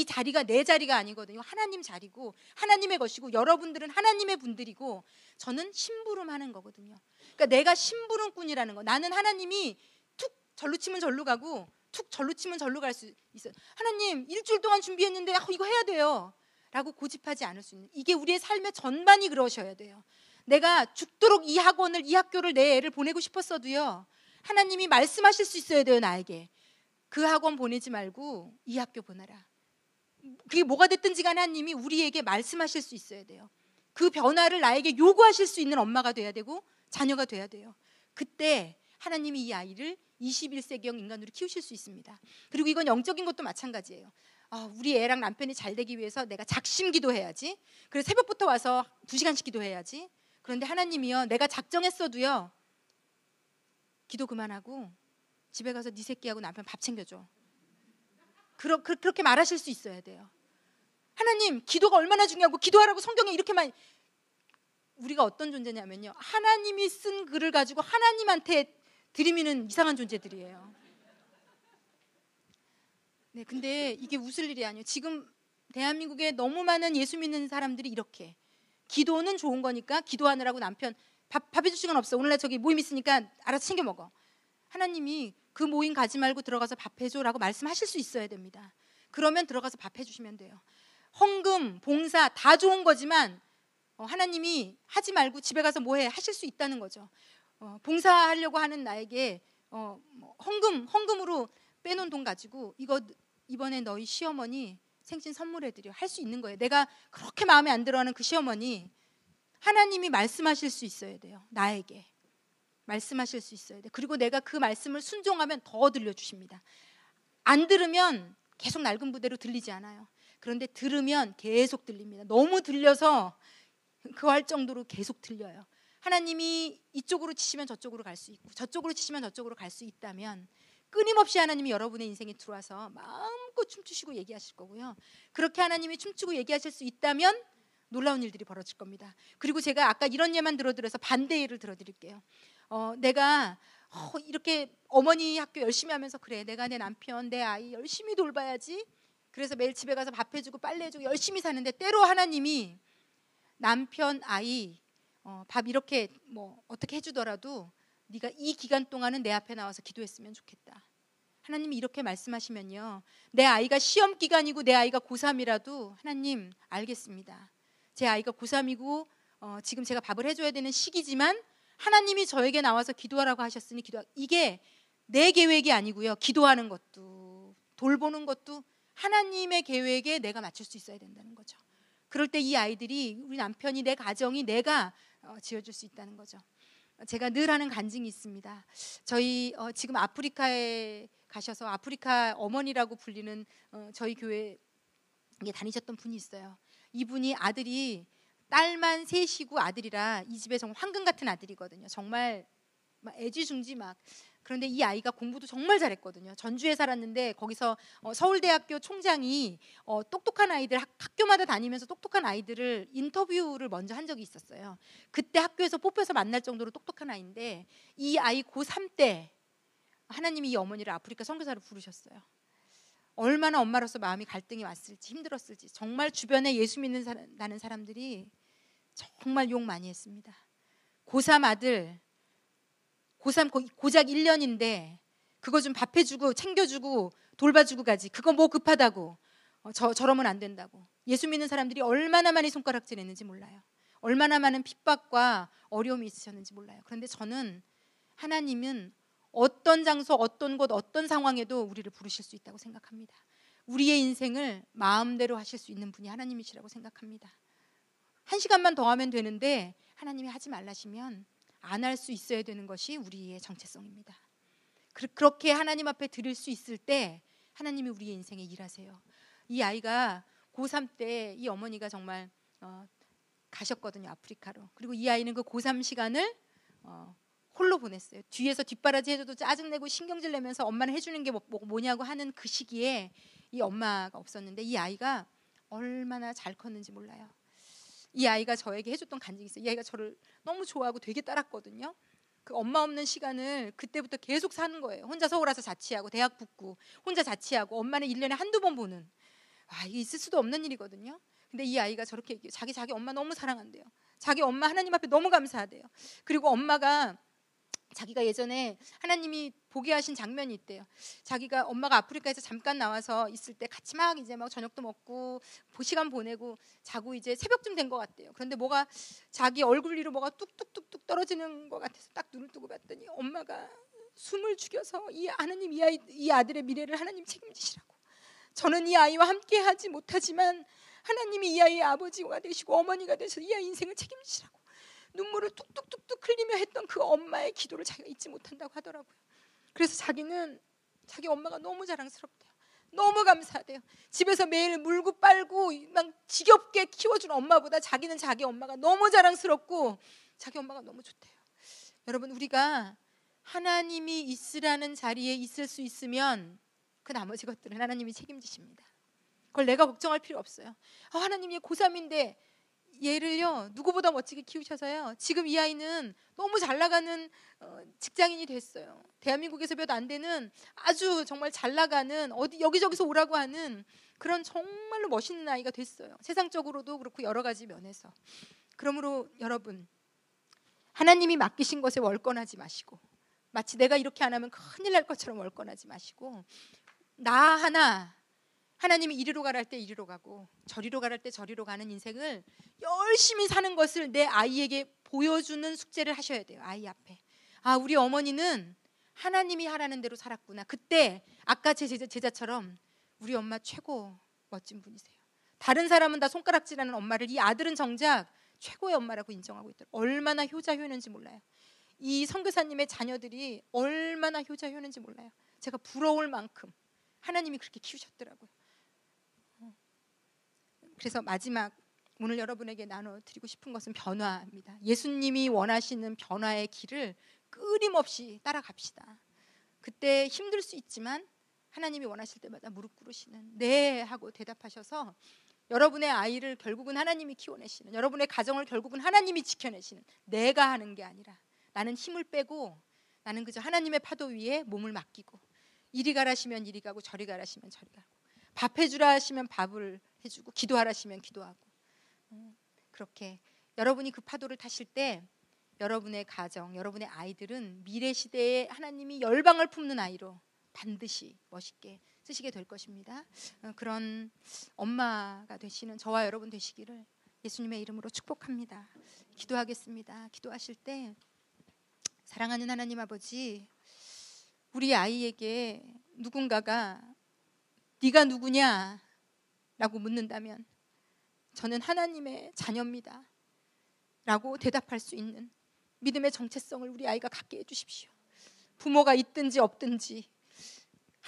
자리가 내 자리가 아니거든요. 하나님 자리고 하나님의 것이고 여러분들은 하나님의 분들이고 저는 심부름하는 거거든요. 그러니까 내가 심부름꾼이라는 거. 나는 하나님이 툭 절로 치면 절로 가고 툭 절로 치면 절로 갈 수 있어요. 하나님 일주일 동안 준비했는데 이거 해야 돼요 라고 고집하지 않을 수 있는, 이게 우리의 삶의 전반이 그러셔야 돼요. 내가 죽도록 이 학교를 내 애를 보내고 싶었어도요, 하나님이 말씀하실 수 있어야 돼요. 나에게 그 학원 보내지 말고 이 학교 보내라. 그게 뭐가 됐든지 간에 하나님이 우리에게 말씀하실 수 있어야 돼요. 그 변화를 나에게 요구하실 수 있는 엄마가 돼야 되고 자녀가 돼야 돼요. 그때 하나님이 이 아이를 21세기형 인간으로 키우실 수 있습니다. 그리고 이건 영적인 것도 마찬가지예요. 우리 애랑 남편이 잘 되기 위해서 내가 작심 기도해야지. 그래서 새벽부터 와서 2시간씩 기도해야지. 그런데 하나님이요, 내가 작정했어도요, 기도 그만하고 집에 가서 네 새끼하고 남편 밥 챙겨줘. 그렇게 말하실 수 있어야 돼요. 하나님 기도가 얼마나 중요하고 기도하라고 성경에 이렇게 많이. 우리가 어떤 존재냐면요, 하나님이 쓴 글을 가지고 하나님한테 들이미는 이상한 존재들이에요. 네, 근데 이게 웃을 일이 아니에요. 지금 대한민국에 너무 많은 예수 믿는 사람들이 이렇게, 기도는 좋은 거니까 기도하느라고 남편 밥 해줄 시간 없어. 오늘날 저기 모임 있으니까 알아서 챙겨 먹어. 하나님이 그 모임 가지 말고 들어가서 밥 해줘라고 말씀하실 수 있어야 됩니다. 그러면 들어가서 밥 해주시면 돼요. 헌금, 봉사 다 좋은 거지만 하나님이 하지 말고 집에 가서 뭐해 하실 수 있다는 거죠. 봉사하려고 하는 나에게 헌금으로 빼놓은 돈 가지고 이거 이번에 너희 시어머니 생신 선물해드려 할 수 있는 거예요. 내가 그렇게 마음에 안 들어하는 그 시어머니, 하나님이 말씀하실 수 있어야 돼요. 나에게 말씀하실 수 있어야 돼요. 그리고 내가 그 말씀을 순종하면 더 들려주십니다. 안 들으면 계속 낡은 부대로 들리지 않아요. 그런데 들으면 계속 들립니다. 너무 들려서 그할 정도로 계속 들려요. 하나님이 이쪽으로 치시면 저쪽으로 갈 수 있고 저쪽으로 치시면 저쪽으로 갈 수 있다면 끊임없이 하나님이 여러분의 인생에 들어와서 마음껏 춤추시고 얘기하실 거고요. 그렇게 하나님이 춤추고 얘기하실 수 있다면 놀라운 일들이 벌어질 겁니다. 그리고 제가 아까 이런 예만 들어드려서 반대 예를 들어드릴게요. 내가 이렇게 어머니 학교 열심히 하면서 그래, 내가 내 남편, 내 아이 열심히 돌봐야지. 그래서 매일 집에 가서 밥 해주고 빨래 해주고 열심히 사는데, 때로 하나님이 남편, 아이 밥 이렇게 어떻게 해주더라도 네가 이 기간 동안은 내 앞에 나와서 기도했으면 좋겠다. 하나님이 이렇게 말씀하시면요, 내 아이가 시험 기간이고 내 아이가 고3이라도 하나님 알겠습니다. 제 아이가 고3이고 지금 제가 밥을 해줘야 되는 시기지만 하나님이 저에게 나와서 기도하라고 하셨으니 이게 내 계획이 아니고요, 기도하는 것도 돌보는 것도 하나님의 계획에 내가 맞출 수 있어야 된다는 거죠. 그럴 때 이 아이들이, 우리 남편이, 내 가정이 내가 지어줄 수 있다는 거죠. 제가 늘 하는 간증이 있습니다. 저희 지금 아프리카에 가셔서 아프리카 어머니라고 불리는 저희 교회에 다니셨던 분이 있어요. 이분이 아들이 딸만 셋이고 아들이라 이 집에 정말 황금 같은 아들이거든요. 정말 막 애지중지 막. 그런데 이 아이가 공부도 정말 잘했거든요. 전주에 살았는데 거기서 서울대학교 총장이 똑똑한 아이들 학교마다 다니면서 똑똑한 아이들을 인터뷰를 먼저 한 적이 있었어요. 그때 학교에서 뽑혀서 만날 정도로 똑똑한 아이인데 이 아이 고3 때 하나님이 이 어머니를 아프리카 선교사로 부르셨어요. 얼마나 엄마로서 마음이 갈등이 왔을지 힘들었을지. 정말 주변에 예수 믿는 사람들이 정말 욕 많이 했습니다. 고3 아들 고3 고작 1년인데 그거 좀 밥해주고 챙겨주고 돌봐주고 가지. 그거 뭐 급하다고. 저러면 안 된다고. 예수 믿는 사람들이 얼마나 많이 손가락질했는지 몰라요. 얼마나 많은 핍박과 어려움이 있으셨는지 몰라요. 그런데 저는 하나님은 어떤 장소, 어떤 곳, 어떤 상황에도 우리를 부르실 수 있다고 생각합니다. 우리의 인생을 마음대로 하실 수 있는 분이 하나님이시라고 생각합니다. 1시간만 더 하면 되는데 하나님이 하지 말라시면 안 할 수 있어야 되는 것이 우리의 정체성입니다. 그렇게 하나님 앞에 드릴 수 있을 때 하나님이 우리의 인생에 일하세요. 이 아이가 고3 때 이 어머니가 정말 가셨거든요, 아프리카로. 그리고 이 아이는 그 고3 시간을 홀로 보냈어요. 뒤에서 뒷바라지 해줘도 짜증내고 신경질 내면서 엄마는 해주는 게 뭐냐고 하는 그 시기에 이 엄마가 없었는데 이 아이가 얼마나 잘 컸는지 몰라요. 이 아이가 저에게 해줬던 간증이 있어요. 이 아이가 저를 너무 좋아하고 되게 따랐거든요. 그 엄마 없는 시간을 그때부터 계속 사는 거예요. 혼자 서울 와서 자취하고 대학 붙고 혼자 자취하고 엄마는 1년에 한두 번 보는. 이게 있을 수도 없는 일이거든요. 근데 이 아이가 저렇게 얘기해요. 자기 엄마 너무 사랑한대요. 자기 엄마 하나님 앞에 너무 감사하대요. 그리고 엄마가 자기가 예전에 하나님이 보게 하신 장면이 있대요. 자기가 엄마가 아프리카에서 잠깐 나와서 있을 때 같이 막 이제 막 저녁도 먹고 시간 보내고 자고 이제 새벽쯤 된 것 같대요. 그런데 뭐가 자기 얼굴 위로 뭐가 뚝뚝뚝뚝 떨어지는 것 같아서 딱 눈을 뜨고 봤더니 엄마가 숨을 죽여서 이 아들의 미래를 하나님 책임지시라고. 저는 이 아이와 함께 하지 못하지만 하나님이 이 아이의 아버지가 되시고 어머니가 되셔서 이 아이 인생을 책임지시라고. 눈물을 뚝뚝뚝뚝 흘리며 했던 그 엄마의 기도를 자기가 잊지 못한다고 하더라고요. 그래서 자기는 자기 엄마가 너무 자랑스럽대요. 너무 감사하대요. 집에서 매일 물고 빨고 막 지겹게 키워준 엄마보다 자기는 자기 엄마가 너무 자랑스럽고 자기 엄마가 너무 좋대요. 여러분, 우리가 하나님이 있으라는 자리에 있을 수 있으면 그 나머지 것들은 하나님이 책임지십니다. 그걸 내가 걱정할 필요 없어요. 하나님이 고3인데 얘를요 누구보다 멋지게 키우셔서요 지금 이 아이는 너무 잘 나가는 직장인이 됐어요. 대한민국에서 몇 안 되는 아주 정말 잘 나가는 어디 여기저기서 오라고 하는 그런 정말로 멋있는 아이가 됐어요. 세상적으로도 그렇고 여러 가지 면에서. 그러므로 여러분, 하나님이 맡기신 것에 월권하지 마시고 마치 내가 이렇게 안 하면 큰일 날 것처럼 월권하지 마시고 나 하나 하나님이 이리로 가랄 때 이리로 가고 저리로 가랄 때 저리로 가는 인생을 열심히 사는 것을 내 아이에게 보여주는 숙제를 하셔야 돼요. 아이 앞에. 우리 어머니는 하나님이 하라는 대로 살았구나. 그때 아까 제 제자처럼 우리 엄마 최고 멋진 분이세요. 다른 사람은 다 손가락질하는 엄마를 이 아들은 정작 최고의 엄마라고 인정하고 있더라고요. 얼마나 효자효는지 몰라요. 이 선교사님의 자녀들이 얼마나 효자효는지 몰라요. 제가 부러울 만큼 하나님이 그렇게 키우셨더라고요. 그래서 마지막 오늘 여러분에게 나눠드리고 싶은 것은 변화입니다. 예수님이 원하시는 변화의 길을 끊임없이 따라갑시다. 그때 힘들 수 있지만 하나님이 원하실 때마다 무릎 꿇으시는 네 하고 대답하셔서 여러분의 아이를 결국은 하나님이 키워내시는, 여러분의 가정을 결국은 하나님이 지켜내시는, 내가 하는 게 아니라 나는 힘을 빼고 나는 그저 하나님의 파도 위에 몸을 맡기고 이리 가라시면 이리 가고 저리 가라시면 저리 가고 밥 해주라 하시면 밥을 해주고 기도하라 하시면 기도하고 그렇게 여러분이 그 파도를 타실 때 여러분의 가정, 여러분의 아이들은 미래 시대에 하나님이 열방을 품는 아이로 반드시 멋있게 쓰시게 될 것입니다. 그런 엄마가 되시는 저와 여러분 되시기를 예수님의 이름으로 축복합니다. 기도하겠습니다. 기도하실 때 사랑하는 하나님 아버지, 우리 아이에게 누군가가 네가 누구냐? 라고 묻는다면 저는 하나님의 자녀입니다 라고 대답할 수 있는 믿음의 정체성을 우리 아이가 갖게 해주십시오. 부모가 있든지 없든지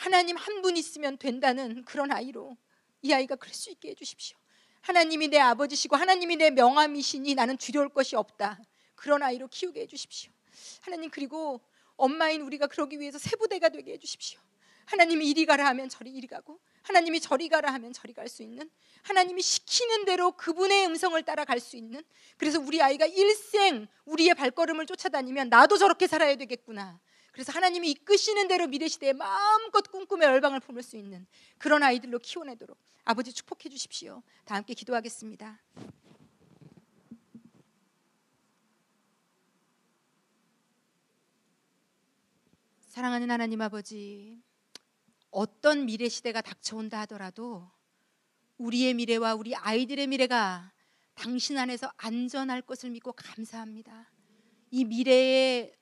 하나님 한 분 있으면 된다는 그런 아이로 이 아이가 그럴 수 있게 해주십시오. 하나님이 내 아버지시고 하나님이 내 명함이시니 나는 두려울 것이 없다. 그런 아이로 키우게 해주십시오. 하나님, 그리고 엄마인 우리가 그러기 위해서 세부대가 되게 해주십시오. 하나님이 이리 가라 하면 저리 이리 가고, 하나님이 저리 가라 하면 저리 갈 수 있는, 하나님이 시키는 대로 그분의 음성을 따라갈 수 있는, 그래서 우리 아이가 일생 우리의 발걸음을 쫓아다니면 나도 저렇게 살아야 되겠구나, 그래서 하나님이 이끄시는 대로 미래시대에 마음껏 꿈꾸며 열방을 품을 수 있는 그런 아이들로 키워내도록 아버지 축복해 주십시오. 다 함께 기도하겠습니다. 사랑하는 하나님 아버지, 어떤 미래 시대가 닥쳐온다 하더라도 우리의 미래와 우리 아이들의 미래가 당신 안에서 안전할 것을 믿고 감사합니다. 이 미래에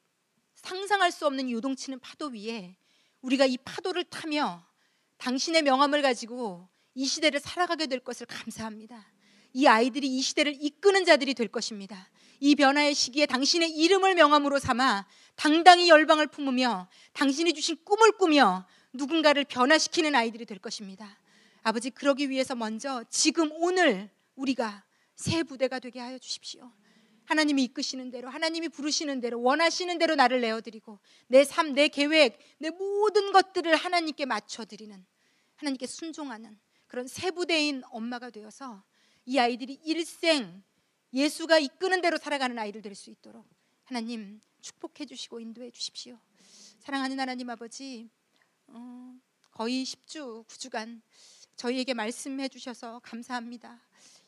상상할 수 없는 요동치는 파도 위에 우리가 이 파도를 타며 당신의 명함을 가지고 이 시대를 살아가게 될 것을 감사합니다. 이 아이들이 이 시대를 이끄는 자들이 될 것입니다. 이 변화의 시기에 당신의 이름을 명함으로 삼아 당당히 열방을 품으며 당신이 주신 꿈을 꾸며 누군가를 변화시키는 아이들이 될 것입니다. 아버지, 그러기 위해서 먼저 지금 오늘 우리가 새 부대가 되게 하여 주십시오. 하나님이 이끄시는 대로, 하나님이 부르시는 대로, 원하시는 대로 나를 내어드리고 내 삶, 내 계획, 내 모든 것들을 하나님께 맞춰드리는, 하나님께 순종하는 그런 새 부대인 엄마가 되어서 이 아이들이 일생 예수가 이끄는 대로 살아가는 아이들 될 수 있도록 하나님 축복해 주시고 인도해 주십시오. 사랑하는 하나님 아버지, 거의 10주, 9주간 저희에게 말씀해 주셔서 감사합니다.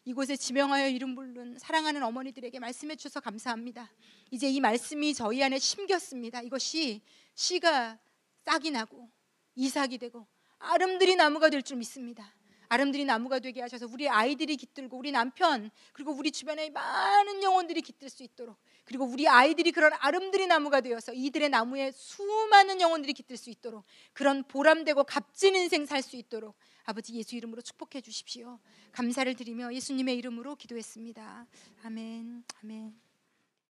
이곳에 지명하여 이름 부른 사랑하는 어머니들에게 말씀해 주셔서 감사합니다. 이제 이 말씀이 저희 안에 심겼습니다. 이것이 씨가 싹이 나고 이삭이 되고 아름드리 나무가 될 줄 믿습니다. 아름드리 나무가 되게 하셔서 우리 아이들이 깃들고 우리 남편, 그리고 우리 주변의 많은 영혼들이 깃들 수 있도록, 그리고 우리 아이들이 그런 아름드리 나무가 되어서 이들의 나무에 수많은 영혼들이 깃들 수 있도록, 그런 보람되고 값진 인생 살 수 있도록 아버지 예수 이름으로 축복해 주십시오. 감사를 드리며 예수님의 이름으로 기도했습니다. 아멘. 아멘.